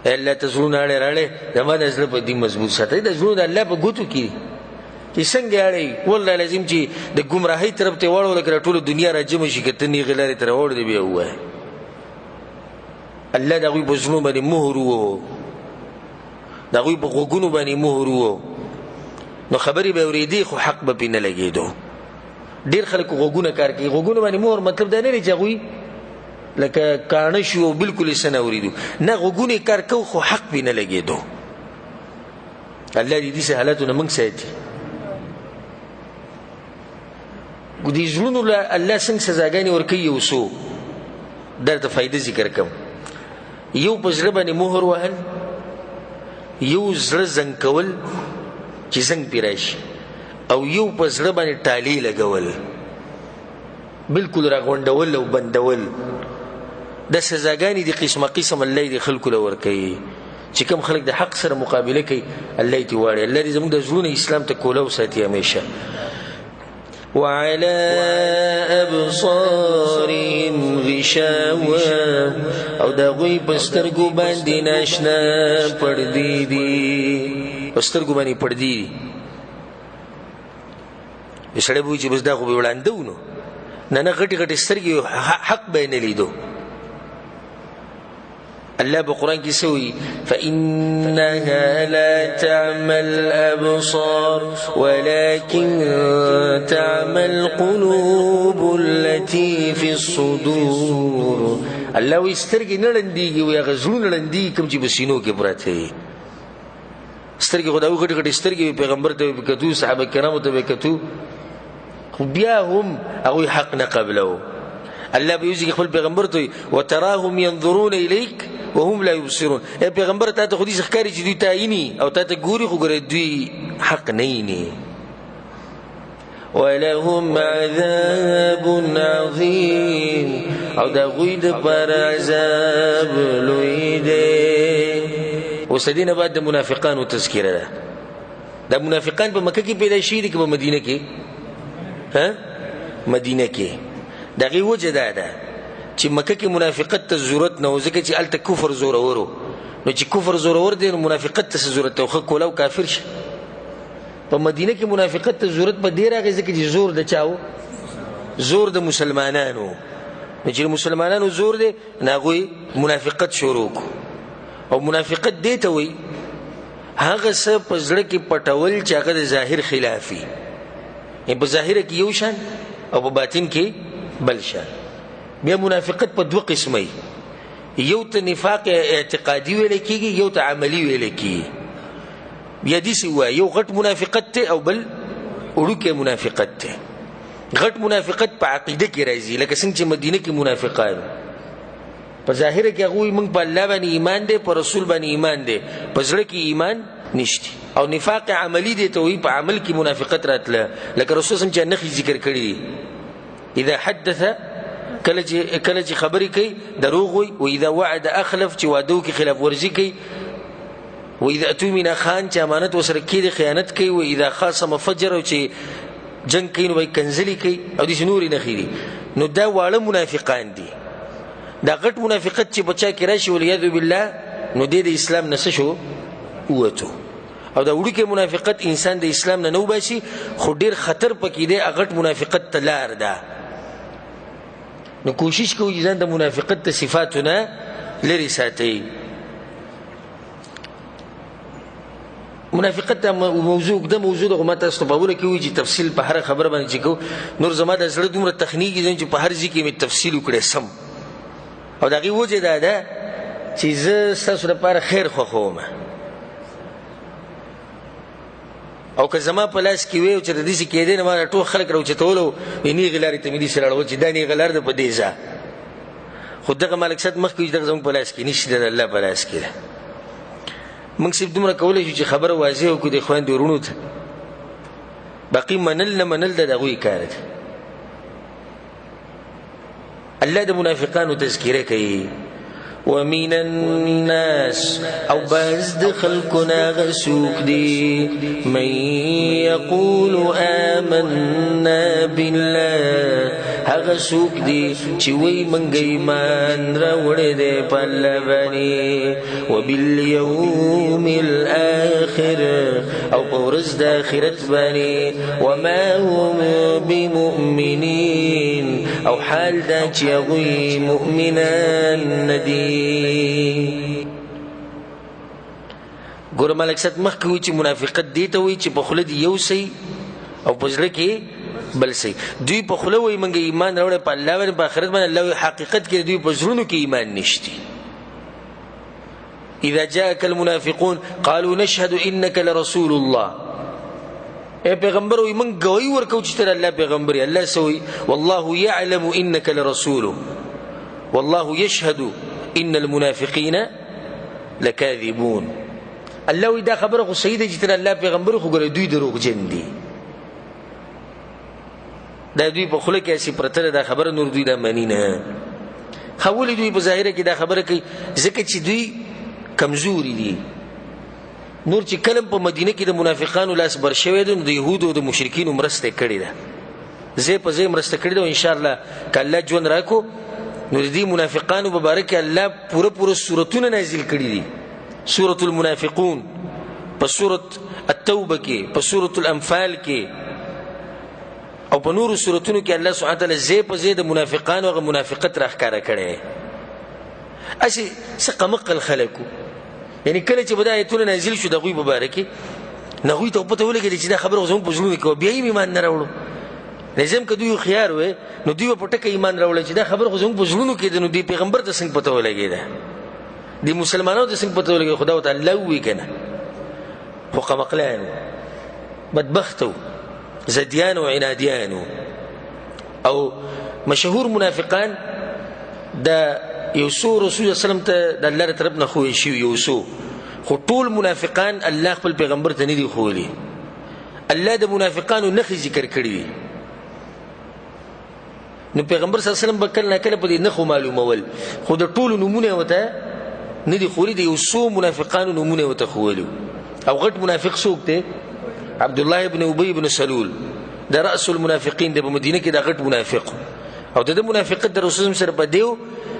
الله ته زړونه اړې راړې زما د زړه په دین مضبوط ساتئ. د زړونو د الله په ګوتو کې چې څنګه اړې، والله لازم چې د ګمراهۍ طرف ته واړو لکه ټوله دنیا را جمع شي که ته نیغې لارې ته راوړ دی بیا ووایه. الله د هغوی په زړونو باندې مهر ووهو، د هغوی په غوږونو باندې مهر ووهو، نو خبرې به اورېدې خو حق به پې نه لګېدو. ډېر خلک غوږونه کار کوي، غوږونه باندې مهر مطلب دا نه دی چې هغوی لکه کاڼه شو او بلکل یې څه نه اورېدو، نه غوږونه یې کار کوو خو حق پې نه لګېدو. الله دې داسې حالاتو نه موږ ساتي. دې زړونو له الله څنګه سزاګانې ورکوي یو څو درته فایده ذکر کوم. یو په زړه باندې مهر وهل، یو زړه زنګ کول چې زنګ پې راشي، او یو په زړه باندې ټالۍ لګول، بلکل راغونډول او بندول. د سزاګانې د قسمه قسم الله دې خلکو له ورکوي چې کوم خلک د حق سره مقابله کوي الله یې تې واړي. الله دې زموږ د زړونو اسلام ته کولاو ساتي همیشه. وعلى أبصارهم غشاوة، او د هغوی په سترګو باندې ناشنا پردې دي، په سترګو باندې پردې دي. سړی به وایي چې بس دا خو به وړاندو نو نه غټې غټې سترګې حق به یې نه لیدو. الله بقرآن کې څه وایي؟ فإنها لا تعمى الأبصار ولكن تعمى القلوب التي في الصدور. الله وایي سترګې نه ړندېږي، وایي هغه زړونه ړندېږي کوم چې په سینو کې پراته وي. سترګې خو دا غټې غټې سترګې پیغمبر ته به کتو، صحابه کرامو ته به کتو، خو بیا هم هغوی حق نه قبلو. الله به یوځي خپل پیغمبر ته وتراهم ينظرون إليك وهم لا يبصرون. ای پیغمبر ته خو دې ښکاري چې دوی ته عیني او ته ګوري خو ګورې دوی حق نه ییني. ولهم عذاب عظیم، او د هغوی دپاره عذاب لوی دی. اوس د دې نه بعد د منافقانو تذکره ده. دا منافقان په مکه کې پیدا شي دي که په مدینه کې؟ مدینه کې. دغه وجه دا ده چې مکه کې منافقت ته ضرورت نه و، ځکه چې هلته کفر زورور و. نو چې کفر زورور دی نو منافقت ته څه ضرورت دی؟ خو کولاو کافر شه. په مدینه کې منافقت ته ضرورت په دې راغی ځکه چې زور د چا و؟ زور د مسلمانانو. نو چې مسلمانانو زور دی نو هغوی منافقت شروع کو. او منافقت دې ته وایي هغه څه په زړه کې پټول چې هغه د ظاهر خلافي، په ظاهره کې یو شان او په باطن کې بل شان. بیا منافقت په دوه قسمه، یو ته نفاق اعتقادي ویل کېږي، یو ته عملي ویل کېږي. بیا داسې وایي یو غټ منافقت دی او بل وړوکی منافقت دی. غټ منافقت په عقیده کې راځي، لکه څنګه چې مدینه کې منافقان په ظاهره کې هغوی موږ په الله باندې ایمان دی، په رسول باندې ایمان دی، په زړه کې ایمان نشته. او نفاق عملی دی ته وایي په عمل کې منافقت راتله، لکه رسول صلی الله علیه وسلم چې نښې ذکر کړي دي. اذا حدث کله چې خبرې کوي دروغ وایي، واذا وعد اخلف چې واده کې خلاف ورزي کوي، واذا اؤتمن خان چې امانت ورسره کېږي خیانت کوي، واذا خاصم فجر او چې جنگ کوي نو به کنځلې کوي، او داسې نورې نښې دي. نو دا واړه منافقان دي. دا غټ منافقت چې بچا کې راشي والعیاذ بالله نو د اسلام نه څه شو؟ ووتو. او دا وړوکی منافقت انسان د اسلام نه وباسي، خو ډېر خطر پکې دی. غټ منافقت ته لار ده. نو کوشش کوو چې ځان د منافقت د صفاتو نه لرې ساتئ. منافقت ته موضوع ده، موضوع دغه ما تاسو ته په اوله کې وایي چې تفصیل په هره خبره باندې چې کوو. نور زما د زړه دومره تخنیکي دی چې په هر ځای کې مې تفصیل وکړی سم. او د هغې وجه دا ده چې زه ستاسو لپاره خیر خوښوم. او که زما په لاس کې وی او چې د داسې کېدی نه ما ټول خلک راوچتول او نیغې لارې ته مې داسې راړول چې دا نیغه لار ده په دې ځه. خو دغه ملک صاحب مخکې وي چې دغه زموږ په لاس کې نشته، د الله په لاس کې ده. موږ صرف دومره کولی شو چې خبره واضح وکړو د خویندو وروڼو ته. باقي منل نه منل د هغوی کار ده. الله د منافقانو تذکره کوي. ومن الناس او بعض د خلقنا غسوک دی من یقول آمنا بالله، هغه سوک دی چې وی منګ ایمان راوړی دی په الله باندې، وبالیوم الاخر او په ورځ د آخرت باندې، وما هم بمؤمنین او حال دا چې هغوی مؤمنان ندي. ګوره ملک صاحب مخکې وایي چې منافقت دې ته وایي چې په خوله دې یو سي او په زړه کې بل سي. دوی په خوله وایي موږ ایمان راوړی په الله باندې په آخرت باندې، الله حقیقت کې دوی په زړونو کې ایمان نشته. اذا جاءك المنافقون قالوا نشهد انك لرسول الله، اے پیغمبر وي موږ ګواهي ورکوو چې ته الله پیغمبر یې. الله څه وایي؟ والله يعلم انك لرسوله والله يشهد ان المنافقين لكاذبون. الله وی دا خبره خو صحیح ده چې ته الله پیغمبر، خو ګوره دوی دروغجن دي. دا دوی په خوله کې هسې پرته ده دا خبره، نور دوی دا مني نه. خو ولې دوی په ظاهره کې دا خبره کوي؟ ځکه چې دوی کمزوري دي. نور چې کله په مدینه کې د منافقانو لاس بر شوی دی نو د یهودو او د مشرکینو مرسته کړې ده، ځای په ځای مرسته کړې ده. او انشاءالله که الله ژوند راکړو نو د دې منافقانو په باره کې الله پوره سورتونه نازل کړي دي. سورة المنافقون په سورة التوبه کې، په سورة الانفال کې او په نورو سورتونو کې الله سبحانه وتعالی ځای په ځای د منافقانو هغه منافقت راښکاره کړی. هسې څه قمقل خلکو، یعنې کله چې به دا ایتونه نازل شو د هغوی په باره کې نو هغوی ته پته ولګېده چې دا خبره خو زموږ په زړونو کې وه، بیا یې ایمان نه راوړو. نظام که دوی هوښیار وی نو دوی به په ټکه ایمان راوړی چې دا خبره خو زموږ په زړونو کې ده، نو دوی پیغمبر ته څنګه پته ولګېده، د مسلمانانو ته څنګه پته ولګېده؟ خدا ورته الله ووایي که نه. خو قمقلان وو، بدبخت وو، زدیان و عنادیان وو. او مشهور منافقان د یو څو رسول صلی الله علیه وسلم ته د الله طرف نه ښوول شوي یو څو، خو ټول منافقان الله خپل پیغمبر ته نه دي ښوولي. الله د منافقانو نښې ذکر کړي وي، نو پیغمبر صلی الله علیه وسلم به کله ناکله په دې نښو معلومول، خو د ټولو نومونه ورته نه دي ښوولي، د یو څو منافقانو نومونه ورته ښوولي. او غټ منافق څوک دی؟ عبد الله بن ابي بن سلول د راس المنافقین د مدینه کې د غټ منافق او د منافقت د رسول سره په دیو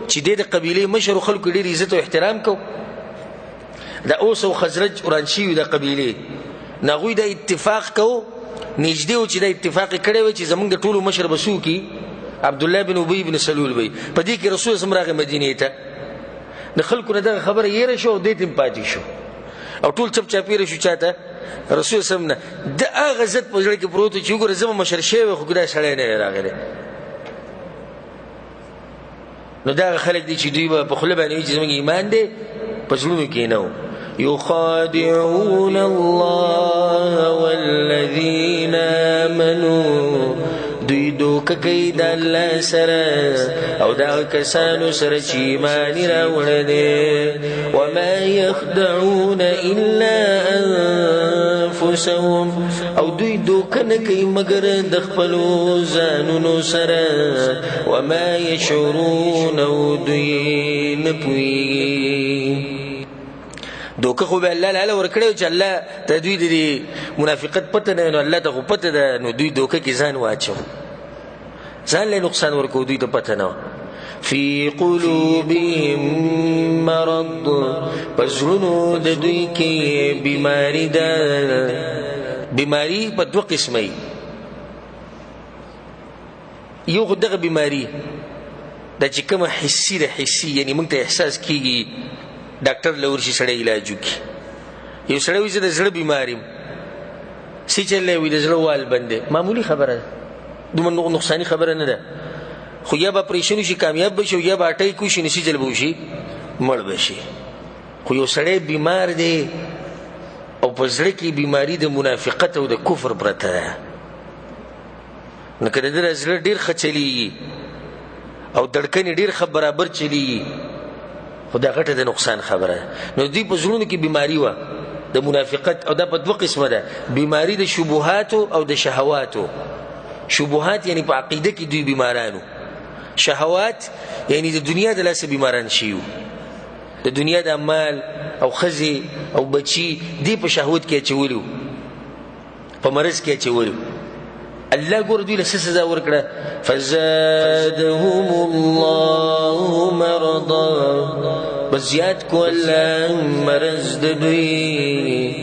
چې د قبيله مشر خلکو ډیر عزت او احترام کو د اوس او خزرج اورانشي د قبيله نغوی د اتفاق کو نږدې او چې د اتفاق کړي و چې زمونږ د ټولو مشر بسو کی عبد الله بن ابي بن سلول وي په دې کې رسول الله راغی مدینه ته د خلکو نه دغه خبره یې شو د دې پاتې شو او ټول چپ چاپیره شو چاته رسول سمنه د هغه عزت په ځړ کې پروت چې وګوره زما مشر شوی خو ګډه سړی نه راغلی نو دا خلک دي چې دوی په خله باندې چې زموږ ایمان دی په زړونو کې نه يخادعون الله والذين آمنوا دوی دوکه کوي د الله سره او دا کسانو سره چې ایمان راوړل دي وما يخدعون الا انفسهم او دوی دوکه نه کوي مگر د خپل ځانونو سره وما يشعرون او دوی نه پوهیږي دوکه خو به الله لاله ورکړو چې الله ته دوی د منافقت پته نه نو الله ته خو پته ده نو دوی دوکه کې ځان واچو ځان له نقصان ورکو دوی ته پته نه فی قلوبهم مرض پسونو د دوی کې بیماری ده بیماری په دوه قسمه یو دغه بیماری د چې کوم حسي ده حسي یعنی موږ ته احساس کیږي ډاکټر لورشي سړی علاج وکي یو سړی وي چې د زړه بیماریم سې چلې وي د زړه وال باندې معمولی خبره ده دومره نقصانی خبره نه ده خو یا به پریشان شي کامیاب بشي یا به اٹای کو شي نشي جلب وشي مړ بشي خو یو سړی بیمار دی او په زړه کې بیماری د منافقت او د کفر پرته ده نو کله د زړه ډیر خچلی او دړکنی ډیر برابر چلی خدا غټه د نقصان خبره نو دی په زړونو کې بیماری و د منافقت او د په دوه قسمه ده بیماری د شبهات او د شهوات شبهات یعنی په عقیده کې دوی بیمارانو شهوات یعنی د دنیا د لاسه بیماران شيو د دنیا د مال او خزي او بچي دی په شهوت کې چولو په مرز کې چولو الله ګور دوی له سزا ورکړه فزادهم الله مرضا بزیات کو الله مرز د دوی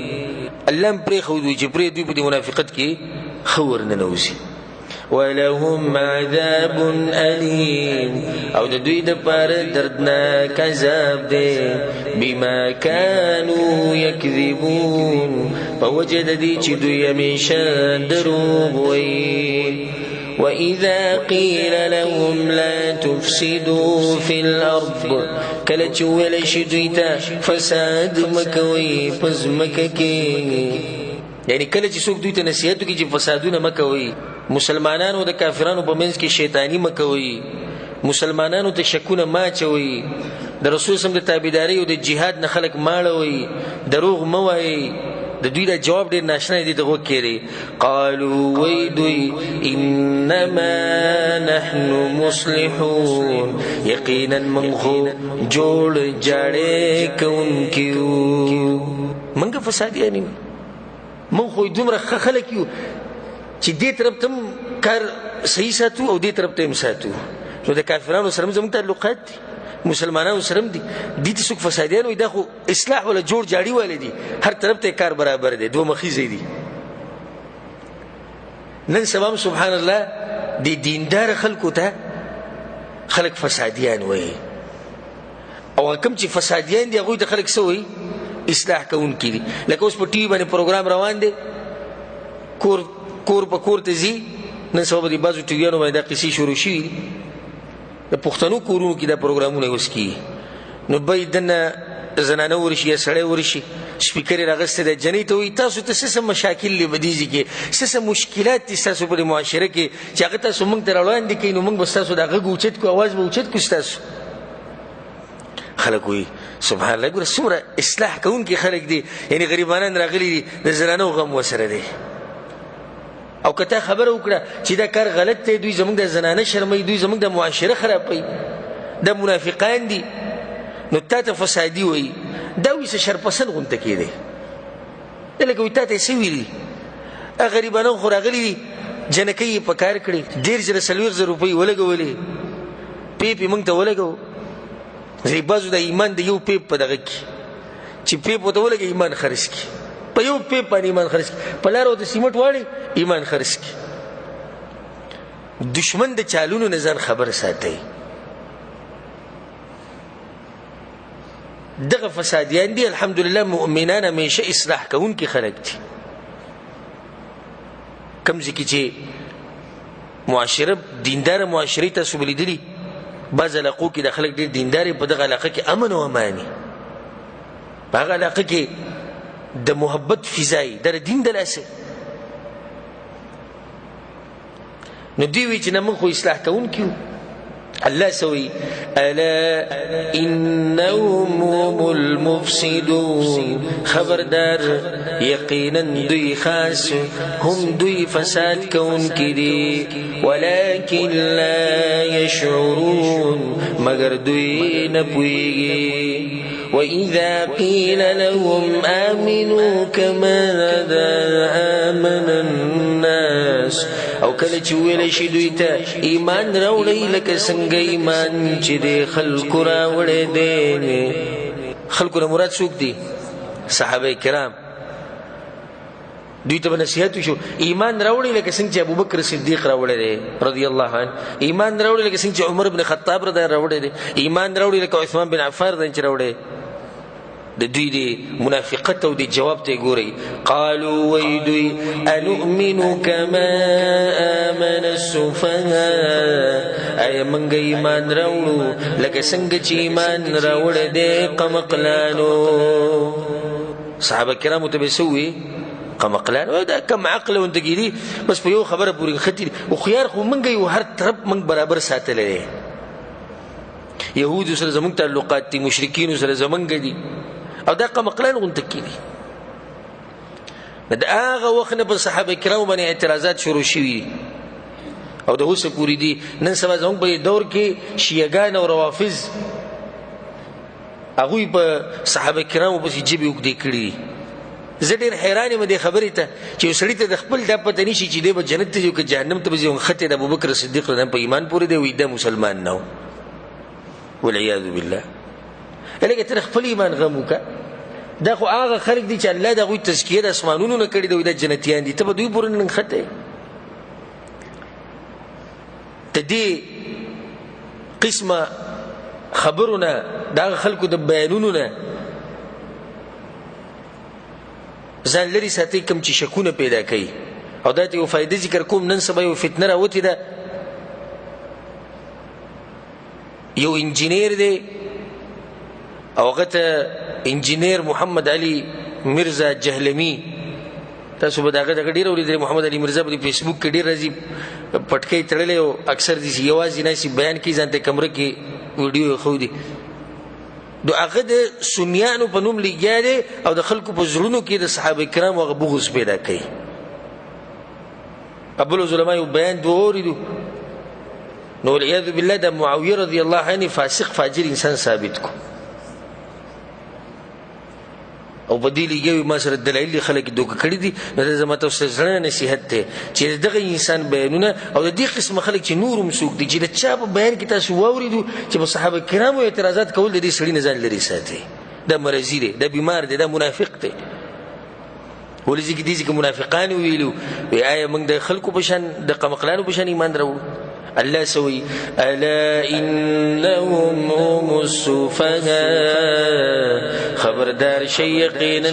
الله پرې خو دوی چې پرې دوی په منافقت کې خور نه نوځي ولهم عذاب أليم او د دوی د پاره دردناک عذاب دی بما كانوا يكذبون فوجد دي چې دوی همیشه دروغ وایي وإذا قيل لهم لا تفسدوا في الأرض کله چې ویل شي دوی ته فساد مکوئ پس مکه یعنی کله چې څوک دوی ته نصیحت کوي چې فسادونه مکوئ مسلمانانو د کافرانو په منځ کې شیطانی مکوئ مسلمانانو ته شکونه ما چوي د رسول سم د تابعداري او د جهاد نه خلق ماړوي دروغ موي د دوی د جواب ډیر ناشنا دي دغه کېري قالوا ويدوي انما نحن مصلحون یقینا منغو جوړ جاړې کوونکیو منګه فساد یعنی من خو دومره خلک یو چې دې طرف تم کار صحیح ساتو او دې طرف ته ساتو نو د کافرانو سره زموږ تعلقات دي مسلمانانو سره دي دي څوک فسادیان وي دا خو اصلاح ولا جوړ جاړي والے دي هر طرف ته کار برابر دي دوه مخیزه دي نن سبا سبحان الله دي دیندار خلکو ته خلک فسادیان وي او کوم چې فسادیان دي هغه ته خلک سوي اصلاح کوونکي دي لکه اوس په ټي وي باندې پروګرام روان دي کور په کور ته زی نن سبا دي بازو ټیانو باندې د قصې شروع شي د پښتنو کورونو کې دا پروګرامونه اوس کی نو بيدنه زنانه ورشي یا سړی ورشي سپیکر راغسته د جنې ته وي تاسو ته څه مشاکل لبديږي کې څه مشکلات تاسو په معاشره کې چې هغه تاسو موږ ته روان دي کې نو موږ بس تاسو د غږ اوچت کو आवाज به اوچت کو تاسو خلک وي سبحان الله ګور سمره اصلاح کوونکي خلک دي یعنی غریبانان راغلي دي د زنانو غم وسره دي او کته خبر وکړه چې دا کار غلط دی دوی زموږ د زنانه شرمې دوی زموږ د معاشره خرابوي د منافقان دي نو تاسو فسادي وي دا وي څه شرپسند غونته کېدی دلته وي تاسو سوي غریبانو خو راغلي دي جنکۍ یې په کار کړي 1,40,000 روپۍ ولګولې پیپ یې موږ ته ولګو. بعضو د ایمان د یو پیپ په دغه کې چې پیپ ورته ولګي ایمان خرڅ کړي په یو پیپ باندې ایمان خرڅ کړي په لاره ورته سیمټ واړي ایمان خرڅ کړي. دشمن د چالونو نه ځان خبر ساتئ. دغه فسادیان دي الحمدلله مؤمنان همیشه اصلاح کوونکي خلک دي. کوم ځای کې چې معاشره دینداره معاشرې تاسو به لیدلي بعض علاقو کې د خلک ډېر دیندار په دغه علاقه کې امن او امان په هغه علاقه کې د محبت فضایي د دین د لاسه نو دوی وایي چې نه موږ خو اصلاح کوونکي یو. الله سوي الا انهم هم المفسدون خبردار یقینا دوی خاص هم دوی فساد کون کدی ولكن لا يشعرون مگر دوی نپویگی. وإذا قيل لهم آمنوا كما آمن الناس او کله چې ویل شي دوی ته ایمان راوړئ لکه څنګه ایمان چې د خلکو راوړی دی. خلکو نه مراد څوک دي؟ صحابه کرام. دوی ته به نصیحت وشو ایمان راوړئ لکه څنګه چې ابوبکر صدیق راوړی دی رضی الله عنه. ایمان راوړئ لکه څنګه چې عمر بن خطاب راوړی دی. ایمان راوړئ لکه عثمان بن عفان چې راوړی. د دوی دی منافقت او دی جواب ته ګورئ. قالوا ويدوي انؤمن كما آمن السفهاء اي منګ ایمان راوړو لکه څنګه چې ایمان راوړی دی قمقلانو. صحابه کرامو ته به سوي قمقلانو دا کم عقل وندګي دي بس په یو خبره پورې ختی او خيار خو منګ یو هر طرف منګ برابر ساتلې. يهود سره زمونږ تعلقات دي مشرکین سره زمونږ دي او دا قمقلان غونټکی دي. دا هغه وخت نه په صحابه کرامو باندې اعتراضات شروع شوي او د اوسه پوری دي. نن سبا زموږ په دور کې شیعاګان او روافض هغوی په صحابه کرامو پسې جبې اوږدې کړي. زه ډېر حیران یم دې خبرې ته چې یو سړي ته د خپل دا پته نشي چې دی به جنت ته ځي او که جهنم ته به ځي. ښه د ابوبکر صدیق رضی په ایمان پورې دی وایي دا مسلمان نه و والعیاذ بالله. لکه ته خپل ایمان غم وکړه. دا خو هغه خلک دي چې الله د هغوی تزکیه د اسمانونو نه کړي دی دا جنتیان دي ته به دوی پورې نه نښتی. د دې قسمه خبرو نه د هغه خلکو د بیانونو نه ځان لرې ساتئ کوم چې شکونه پیدا کوي. او دا ته یو فایده ذکر کوم. نن سبا یو فتنه راوتې ده. یو انجینیر دی او هغه ته انجینیر محمد علي مرزا جهلمي. تاسو به دغه ډېر اورېدلی محمد علي مرزا په فیسبوک کې ډېر راځي پټکۍ تړلی او اکثر داسې یوازې ناسي بیان کوي ځان ته کمره کې ویډیو یې ښودي. نو هغه د سنیانو په نوم لګیا دی او د خلکو په زړونو کې د صحابه کرامو هغه بغض پیدا کوي. ابوالعلماء یو بیان دوه اورېدو نو والعیاذ بالله د معاویه رضی الله عنه فاسق فاجر انسان ثابت کو او په دې لګوي ما سره دلایل خلک دوکه کړي دي. نو دا زما تاسو سره نصیحت دی چې دغه انسان بیانونه او د دې قسم خلک چې نورم څوک دي چې د چا په بیان کې تاسو واوریدو چې په صحابه کرامو اعتراضات کول د دې سړي نه ځان لرې ساتي. دا مرضی دی دا بیمار دی دا منافق دی. ولې چې دې منافقان ویلو آیا موږ د خلکو په شان د قمقلانو په شان ایمان راوړو؟ الله سوي الا انهم هم السفهاء خبردار شي یقینا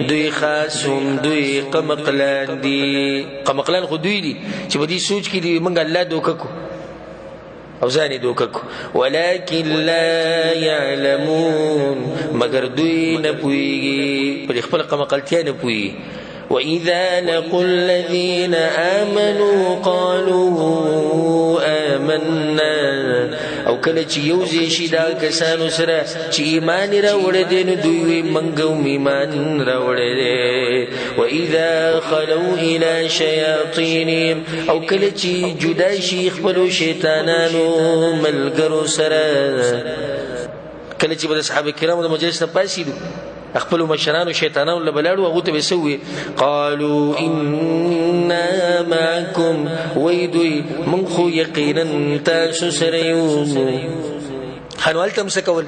دوی خاصم دوی قمقلان دي. قمقلان خو دوی دي چې په دې سوچ کې دي موږ الله دوکه کو او ځانې دوکه کو. ولكن لا يعلمون مگر دوی نه پوهېږي په خپل قمقلتیا نه پوهېږي. وإذا لقوا الذين آمنوا قالوا آمنا او کله چې یوځای شي دا کسانو سره چې ایمان راوړی دی نو دوی وایي موږ هم ایمان راوړی دی. وإذا خلوا إلى شياطينهم او کله چې جدا شي خپلو شیطانانو ملګرو سره. کله چې به د صحابه کرامو د مجلس نه پاسېدو خپل مشرانو شیطانانو لبلاړو هغه ته وسوي قالوا إنا معكم ويدوي من خو یقینا تاسو سره یو خنوالتم سکول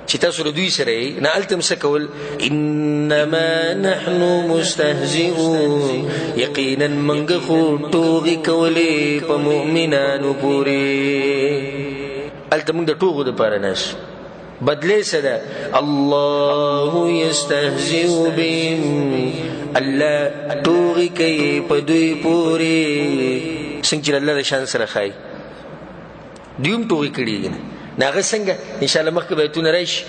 چې تاسو دوی سره نه التم سکول انما نحن مستهزئون یقینا منغه خو ټوغي کولې په مؤمنانو پورې التم د ټوغو د پاره ناس بدله سره الله يستهزئ بهم الله ټوغي کوي په دوی پورې څنګه الله د شان سره خای دیوم ټوغي کړي ناغه څنګه ان شاء الله مخکې بیتونه راشي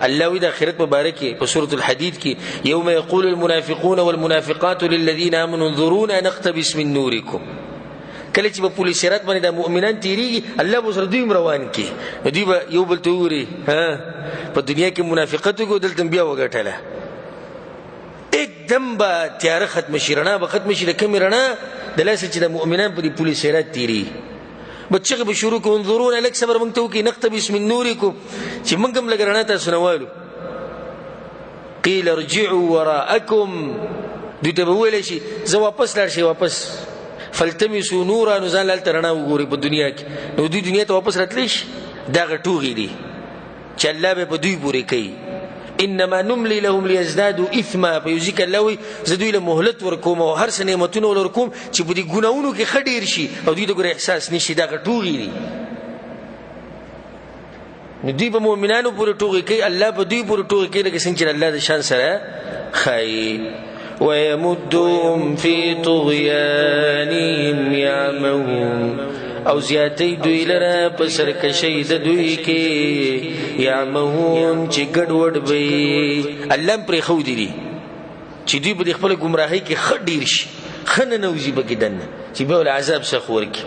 الله وی د اخرت مبارکه په سوره الحديد کې يوم يقول المنافقون والمنافقات للذين امنوا انظرونا نقتبس من نوركم کله چې په پولیس شرات باندې د مؤمنان تیریږي الله به سره دوی روان کی دوی به یو بل توري ها په دنیا کې منافقت کو دلته بیا وګټله एकदम با تیار ختم شیرنا به ختم شي د کیمرنا د لاسه چې د مؤمنان په پولیس شرات تیری بچغه به شروع کو انظرونا لك صبر مونږ ته کې نقتبس من نوركم چې مونږ هم لګرانه تاسو نوالو قيل ارجعوا وراءكم دوی ته ویل شي زه واپس لاړ شي واپس فلتمسوا نورا نزال الترنا وګوري په دنیا کې نو دوی دنیا ته واپس راتلی شي دا غټوغي دي چې الله به په دوی پورې کوي انما نملي لهم ليزدادوا اثما فيذيك الله زدوی له مهلت ورکوم او هر څه نعمتونه ورکوم چې په دې ګناونو کې خډیر شي او دوی د ګره احساس نشي دا غټوغي دي نو دوی په مؤمنانو پورې ټوغي کوي الله په دوی پورې ټوغي کوي لکه څنګه چې الله د شان سره خای ويمدهم في طغيانهم يعمهون او زیاتی دوی لرا په سرکشی د دوی کې يعمهون چې ګډوډ وي الله پر خو دي چې دوی په خپل گمراهۍ کې خډیر شي خنه نوځي بګی دنه چې به ول عذاب سخور کی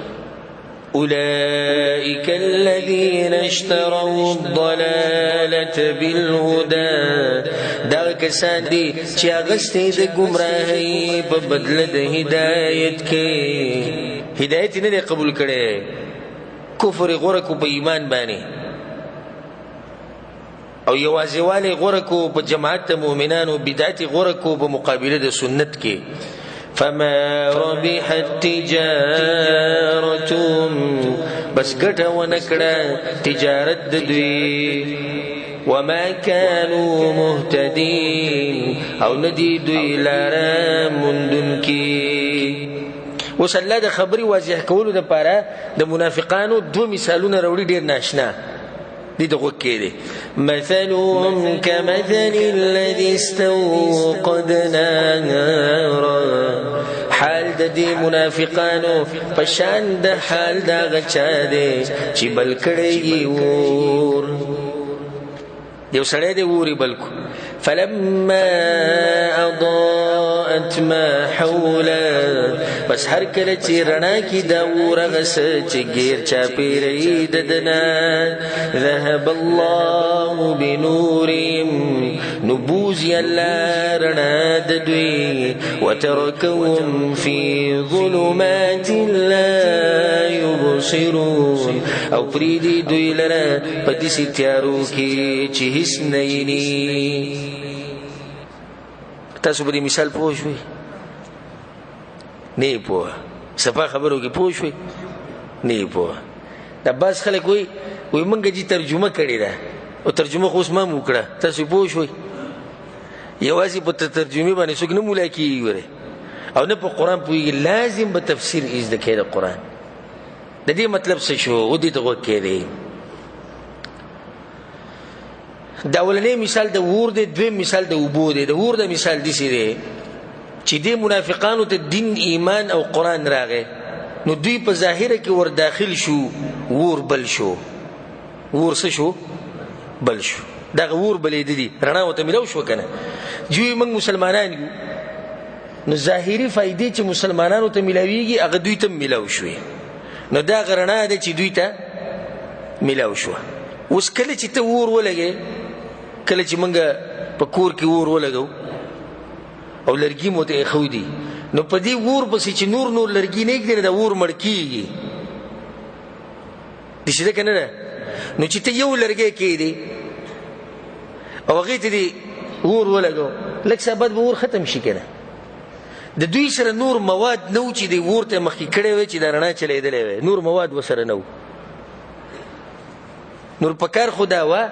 اولئك الذين اشتروا الضلاله بالهدى دا کسان دي چې اغستې د گمراهۍ په بدله د هدایت کې هدایت نه قبول کړي کفر غره کو په ایمان باندې او یوازواله غره کو په جماعت مؤمنانو بدعت غره کو په مقابله د سنت کې فما ربحت تجارتهم بس ګټه ونکړه تجارت د دوی وما كانوا مهتدين او ندي دوی لاره مندون کی اوس الله د خبري واضح کولو د پاره د منافقانو دو مثالونه راوړي ډیر ناشنا دي دغه کې دي مثلهم كمثل الذي استوقد نارا حال د دې منافقانو په شان د حال دا غچا دي چې بل کړي ور یو سړی دی ووري بلکو فلما اضاءت ما حوله بس هر کله چې رڼا کې دا ورغس چې غیر چا پیری ددنا ذهب الله بنورهم نبوز يلا رڼا د دوی وتركهم في ظلمات لا يبصرون او پریدي دوی لره په دې تیارو کې چې هیڅ نه ویني تاسو به مثال پوه شئ نه پوه صفه خبرو کې پوه شئ نه پوه دا بس خلک وي مونږه جی ترجمه کړی دا او ترجمه خو ما وکړه تاسو پوه شئ یوازې په ترجمه باندې څوک نه مولا کیږي او نه په قران پوي لازم به تفسیر از د کړه قران د دې مطلب څه شو او دې ته وکړي دا ولنې مثال د ور دی دویم مثال د وبو دی د ور د مثال دي سي دی چې د منافقانو ته دین ایمان او قران راغې نو دوی په ظاهر کې ور داخل شو ور بل شو ور څه شو بل شو دا ور بلې دي رڼا وته ملو شو کنه جوی موږ مسلمانان یو نو ظاهري فائدې چې مسلمانانو ته ملاويږي هغه دوی ته ملاو شوې نو دا غرنا ده چې دوی ته ملاو شو اوس کله چې ته ور ولګې کله چې منګه په کور کې ور ولګو او لرګي مو ته خو دي نو په دې ور پسې چې نور لرګي نه کېږي دا ور مړکیږي د څه کنه نو چې ته یو لرګي کې دي او هغه ته دي اور ولګو لږ څه بعد به اور ختم شي کنه د دوی سره نور مواد نو چې د اور ته مخکې کړی وی چې د رڼا چلیدلی وی نور مواد ورسره نه و نور پکار خو دا وه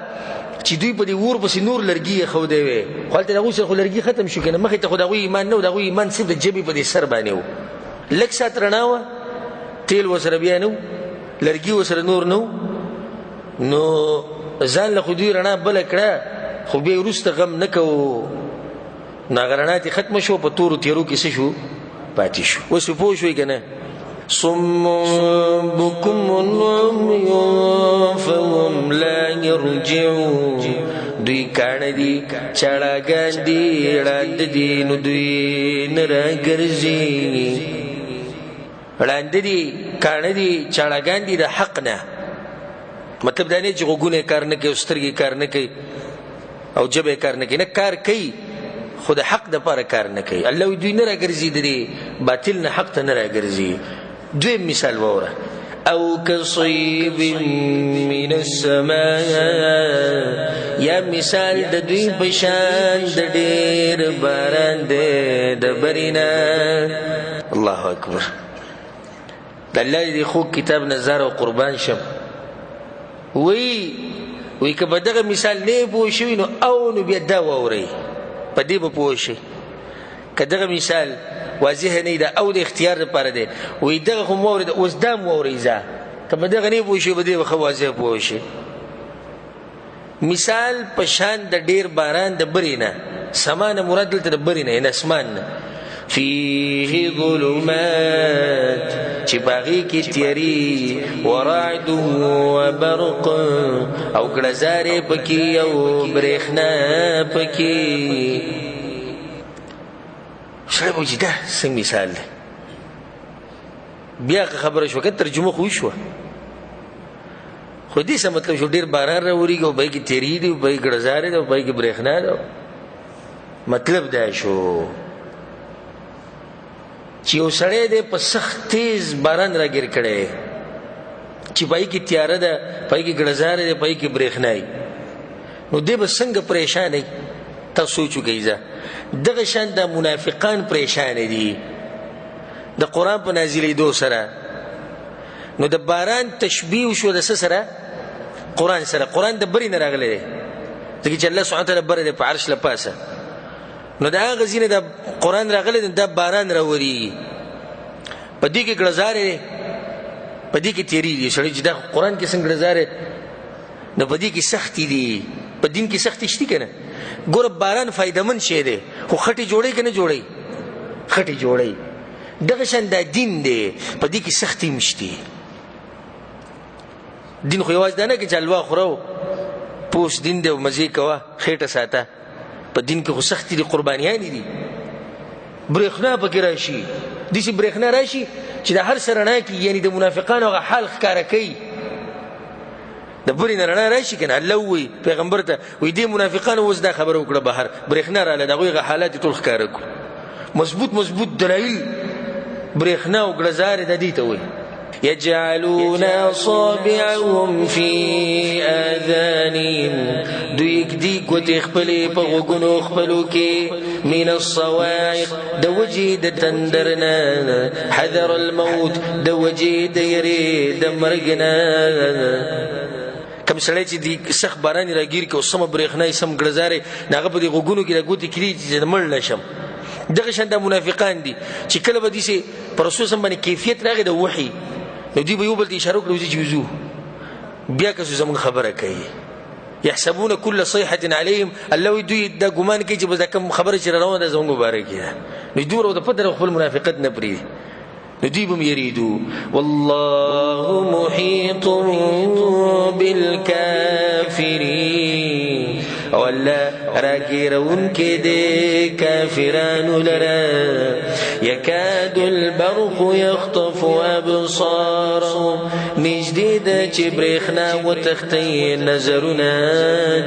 چې دوی په دې اور پسې نور لرګي ایښودی وی خو هلته د هغوی سره خو لرګي ختم شو که نه مخکې ته خو د هغوی ایمان نه و د هغوی ایمان صرف د ژبې په دې سر باندې و لږ ساعت رڼا وه تیل ورسره بیا نه و لرګي ورسره نور نه و نو ځان له خو دوی رڼا بله کړه خو بیا وروسته غم نه کوو نو هغه رڼا ترې ختمه شو په تورو تیرو کې څه شو پاتې شو اوس پوه شوئ که نه صم بكم عمي فهم لا يرجعون دوی کاڼه دي چاړاګان دي ړانده دي نو دوی نه راګرځي ړانده دي کاڼه دي چاړاګان دي د حق نه مطلب دا نه چې غوږونه یې کار نه کوي او سترګې کار نه کوي او ژبه یې کار نه کوي نه کار کوي خو د حق دپاره کار نه کوي الله وایي دوی نه راګرځي د دې باطل نه حق ته نه راګرځي دویم مثال واوره او كصيب من السماء یا مثال د دوی په شان د ډېر باران دی د برینا الله اکبر د الله دې خوږ کتاب نظر او قربان شم وی که به دغه مثال نه پوه شوي نو او نو بیا دا واورئ په دې به پوه شئ که دغه مثال واضح نه دا او د اختیار لپاره دی وی دغه خو مو واورېده اوس دا مو واورئ ځه که به دغه نه پوه شئ به دې به ښه واضح پوه شئ مثال په شان د ډېر باران د برې نه سما نه مراد دلته د برې نه یعنې اسمان نه فيه ظلمات چې باغی کې تیری ورعد وبرق او ګړزارې پکې او برېښنا پکې سړی به وایي چې دا څنګه مثال دی بیا خبره شوه که ترجمه خو وشوه خو دې څه مطلب شو ډېر باران راورېږي او پای کې تیری دی او پای کې ګړزارې ده او پای کې برېښنا ده مطلب دا شو چې یو سړی دی په سخت تیز باران راګیر کړی چې پای کې تیاره ده پای کې ګړزاره ده پای کې برېښنا نو دی به څنګه پریشان تاسو سوچ وکئ ځه دغه شان د منافقان پریشان دي د قرآن په نازلېدو سره نو د باران تشبیه وشو د څه سره قرآن سره قرآن د برې نه راغلی دی ځکه چې الله سبحانه وتعالی بره دی په عرش له پاسه نو د هغه ځینې د قرآن راغلی دی دا باران راورېږي په دې کې ګړزارې دی په دې کې تیری دي سړی چې دا قرآن کې څنګه ګړزارې نو په دې کې سختي دي په دین کې سختي شته که نه ګوره باران فایدهمند شی دی خو خټې جوړوي که نه جوړوي خټې جوړوي دغه شان دا دین دی په دې کې سختي هم شته دین خو یوازې دا نه کې چې حلوا خوره پوس دین دی او مزې کوه خېټه ساته په دین کې خو سختي دي قربانیانې دي برېښنا پکې راشي داسې برېښنا راشي چې د هر څه رڼا کي یعنې د منافقانو هغه حال ښکاره کوي د برې نه رڼا راشي که نه الله ووایي پیغمبر ته وایي دې منافقانو اوس دا خبره وکړه بهر برېښنا راله د هغوی هغه حالات یې ټول ښکاره کړو مضبوط مضبوط دلایل برېښنا او ګړزارې د دې ته وایي يجعلون أصابعهم في آذانهم دوی ږدي ګوتې خپلې په غوږونو خپلو کې من الصواعق د وجې د تندر نه حذر الموت د وجې د یرې د مرګ نه کوم سړی چې د سخت باران راګیر کړي او سمه برېښنا یې سم ګړزارې د هغه په دې غوږونو کې د ګوتې کړي چې مړ نه شم دغه شان دا منافقان دي چې کله به داسې په رسول صلی باندې کیفیت راغی د وحي نو دوی به یو بل ته اشاره وکړي چې وځو بیا که زموږ خبره کوي یحسبون کل صیحة علیهم الله وایي دوی دا ګمان کوي چې بس دا کوم خبره چې روانه ده زموږ مبارک ده نو دوی ورته پته ده خپل منافقت نه پرېږدي نو دوی به هم یریدو والله محیط بالکافرین او الله راګیرونکی دی کافرانو لره یکاد البرق یخطف ابصارهم نږدې ده چې برېښنا وتښتوي نظرونه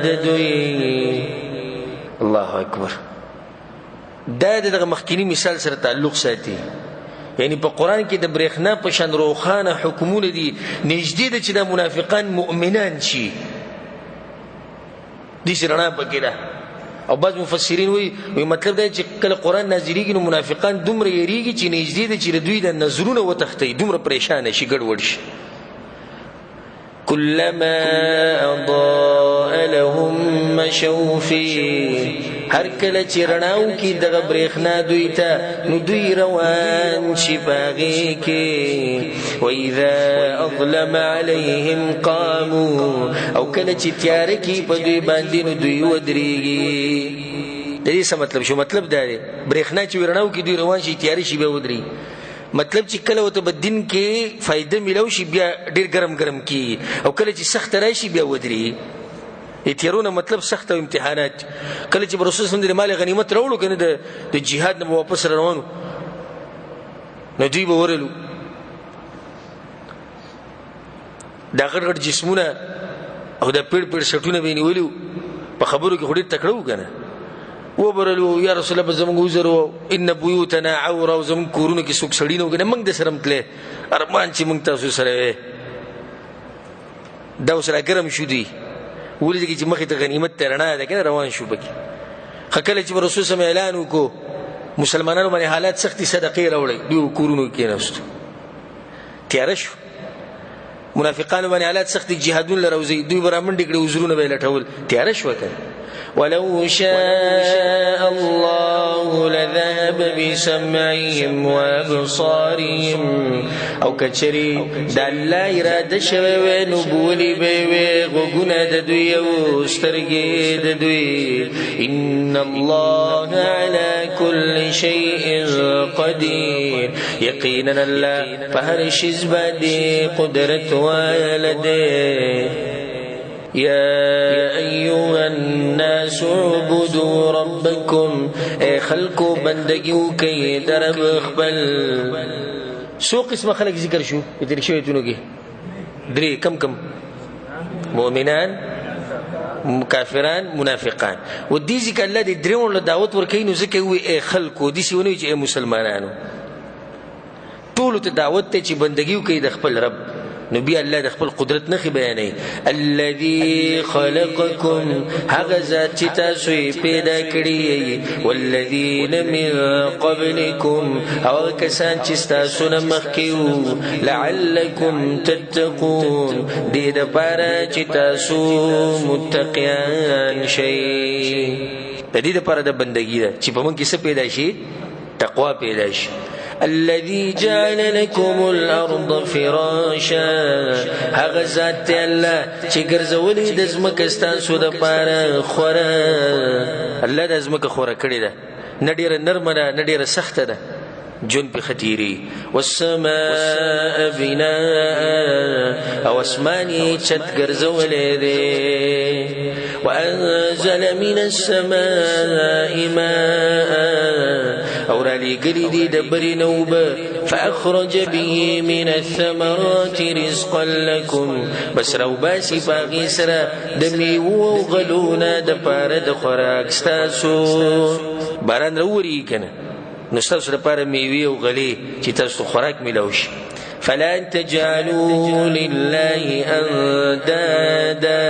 د دوی الله اکبر دا دغه مخکینی مثال سره تعلق ساتي یعنی په قرآن کې د برېښنا په شان روښانه حکمونه دي نږدې ده چې د منافقان مؤمنان شي داسې رڼا پکې ده او بعض مفسرین وی مطلب دا چې کله قرآن نازلیږي نو منافقان دومره یریږي چې نږدې ده چې دوی د نظرونه وتښتي، دومره پریشانه شي، ګډوډ شي. كلما أضاء لهم مشوا فيه، هر کله چې رڼاو کې دغه برېښنا دوی ته نو دوی روان شي په هغې کې. وإذا أظلم عليهم قاموا، او کله چې تیاره کې په دوی باندې نو دوی ودرېږي. د دې څه مطلب شو؟ مطلب دا دی برېښنا چې رڼاو کې دوی روان شي تیاره شي بیا ودرېږي. مطلب چې کله ورته په دین کې فایده میلاو شي بیا ډېر ګرم ګرم کېږي، او کله چې سخته راشي بیا ودرېږي. تیرونه مطلب سخت او امتحانات. کله چې رسول صلی الله علیه وسلم د مال غنیمت راوړو کنه د جهاد نه واپس روانو نو دوی به ورلو دا غټ غټ جسمونه او دا پیړ پیړ سټونه به نیولو په خبرو کې خوري تکړو کنه وبرلو یا رسول الله زمونږ وزرو ان بیوتنا عوره او زمونږ کورونه کې څوک سړی نه وګنه موږ د سره متله ارمان چې موږ تاسو سره دا وسره ګرم شو دي ولې چې مخې ته غنیمت ته رڼا ده کنه روان شو پکې. کله چې رسول صلی الله اعلان وکړو مسلمانانو باندې حالات سختي صدقې راوړي دوی کورونو کې نهستو تیار شو. منافقانو باندې حالات سختي جهادون لروزي دوی برامنډ کړي وزرونه به لټول تیار شو کنه. ولو شاء الله لذهب بسمعهم وابصارهم، او کچری د الله اراده شوی نو بولی به غوګونه د دوی او سترګې د دوی. ان الله على كل شيء قدير، یقینا الله په هر شی باندې قدرت ولده. يا أيها الناس اعبدوا ربكم، اے خلقو بندگیو کئی درب اخبل. سو قسم خلق ذکر شو اتر شویتونو کی دري کم مؤمنان کافران منافقان. و دی ذکر اللہ دی دریون لدعوت ورکینو ذکر ہوئی اے خلقو دی سیونیو چی اے مسلمانانو طولو تا دعوت تا چی بندگیو کئی دخبل رب نبی الله د خپل قدرت نخي بیانوي. الذي خلقكم، هغه ذات چې تاسو یې پیدا کړی، والذین من قبلکم، هغه کسان چې تاسو نه مخکې وو، لعلکم تتقون، دې دپاره چې تاسو متقیان شئ. د دې دپاره د بندګي ده چې په موږ کې څه پیدا شي؟ تقوا پیدا شي. الذي جعل لكم الارض فراشا، هغه ذات الله چې ګرځولې د ځمکه ستاسو د پاره خوره. الله د ځمکه خوره کړې ده، نه ډېره نرمه ده نه ډېره سخته ده، جون په خطيري. والسماء بناء، او اسماني چت ګرځولې ده. وانزل من السماء ماء، او را لګري دي د بري نوبه. فاخرج به من الثمرات رزقا لكم، بس رو باسي باغي سره د میوه او غلونه د پاره د خوراک ستاسو. باران راوري کنه نو ستاسو لپاره میوه او غلي چې تاسو خوراک ملو شي. فلا تجعلوا لله اندادا،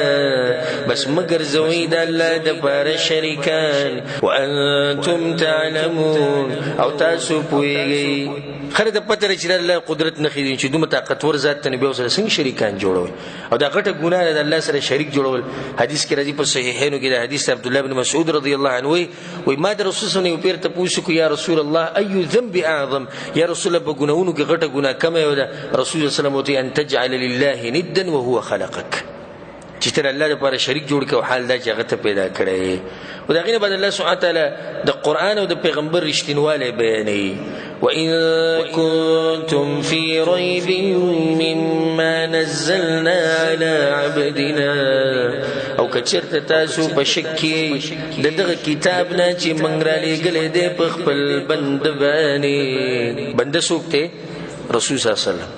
بس مگر زوید الله د پاره شریکان. وانتم تعلمون، او تاسو پوهیږئ. خره د پته چې الله قدرت نه خېدي چې دومره طاقتور ذات ته نبی سره څنګه شریکان جوړول، او دا غټه ګناه ده الله سره شریک جوړول. حدیث کې راځي په صحیحینو کې د حدیث عبد الله بن مسعود رضی الله عنه وی ما د رسول صلی الله علیه وسلم پیرته پوښتنه کو یا رسول الله اي ذنب اعظم، یا رسول الله په ګناونو کې غټه ګناه کومه یو ده؟ رسول الله صلی الله علیه وسلم ان تجعل لله ندا وهو خلقك، چې تر الله لپاره شریک جوړ کړي او حال دا چې هغه ته پیدا کړی. او دا غینه بعد الله سبحانه وتعالی د قران او د پیغمبر رښتینواله بیانوي. وان كنتم في ريب مما نزلنا على عبدنا، او کچرته تاسو په شک کې دغه کتاب نه چې موږ را لېږلی دی په خپل بنده باندې. بنده څوک دی؟ رسول صلی الله علیه وسلم.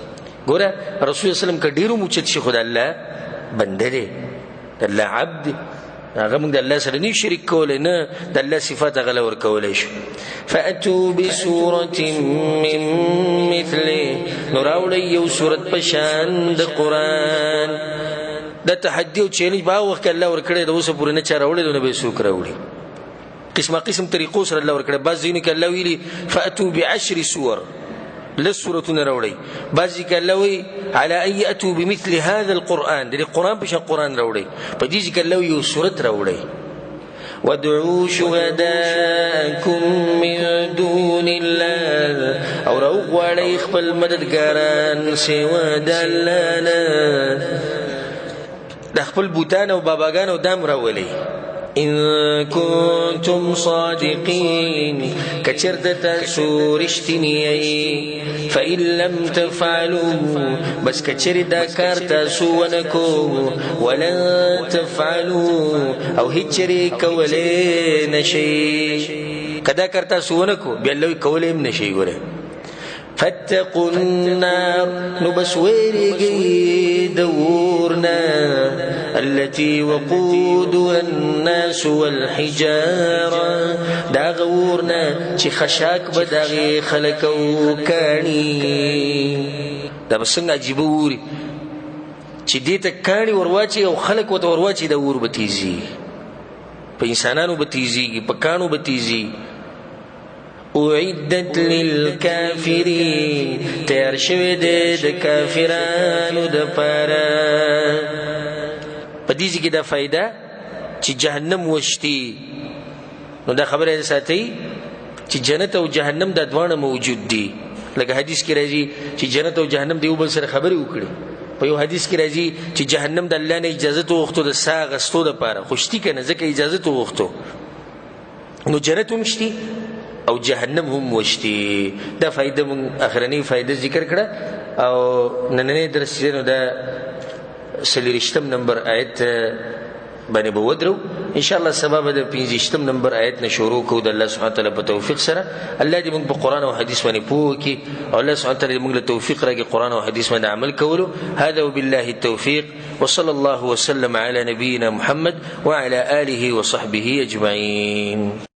ګوره رسول صلی الله علیه وسلم که ډېرو موچت شي خو د الله بنده دی، د الله عبد. هغه موږ د الله سره نه شریک کولی، نه د الله صفات هغه له ورکولی شو. فاتو بسورة من مثله، نو راوړئ یو سورت په شان د قرآن. دا تحدي او چیلنج په هغه وخت کې الله ورکړی د اوسه پورې نه چا راوړی نو به څوک راوړي. قسمه قسم طریقو سره الله ورکړي. بعض ځینو کې الله ویلي فاتوا ب10 سور للسورتون راوړي، بعضی کې الله وی على ان ياتوا بمثل هذا القران، د قران په شان قران راوړي، په دې کې الله یو سورت راوړي. وادعوا شهداءكم من دون الله، او راوغواړي خپل مددګاران سوا د الله نه، د خپل بوتان او باباګان او دام راولي. ان كنتم صادقين، كچرت تاسو رښتینی، فإن لم تفعلوا، بس کچر دا کار تاسو ونکو، ولن تفعلوا، او هیچری کولې نشي، کدا کار تاسو ونکو بیا الله کولې هم نشي. ګوره فاتقوا النار، نو بس ویریږي دورنا، التي وقودها الناس والحجاره، دا غورنا چې خشاک به دغه خلک او کانی. دا بس څنګه عجیب ووري چې دې ته کانی ورواچي او خلک وته ورواچي، دا ور بتیزي، په انسانانو بتیزي، په کانو بتیزي. اعدت للكافرين، تیار شوی د کافرانو د پاره. په دې کې دا فائدہ چې جهنم وشتي، نو دا خبره ساتي چې جنت او جهنم د دوانه موجود دي. لکه حدیث کې راځي چې جنت او جهنم د یو بل سره خبرې وکړي. په یو حدیث کې راځي چې جهنم د الله نه اجازه وغوښتو د ساه غستو لپاره، خوشتي کنه ځکه اجازه وغوښتو، نو جنت هم شتي او جهنم هم وشتي. دا فائدہ من اخرنی فائدہ ذکر کړه. او نننې درس نو دا 40 نمبر آیت باندې به ودرو ان شاء الله. سبب د 15 نمبر آیت نه شروع کو د الله سبحانه وتعالى په توفیق سره. الله دې موږ په قران او حدیث باندې پوه کړي، او الله سبحانه وتعالى موږ له توفیق راکړي قران او حدیث باندې عمل کولو. هذا وبالله التوفيق، وصلى الله وسلم على نبينا محمد وعلى آله وصحبه أجمعين.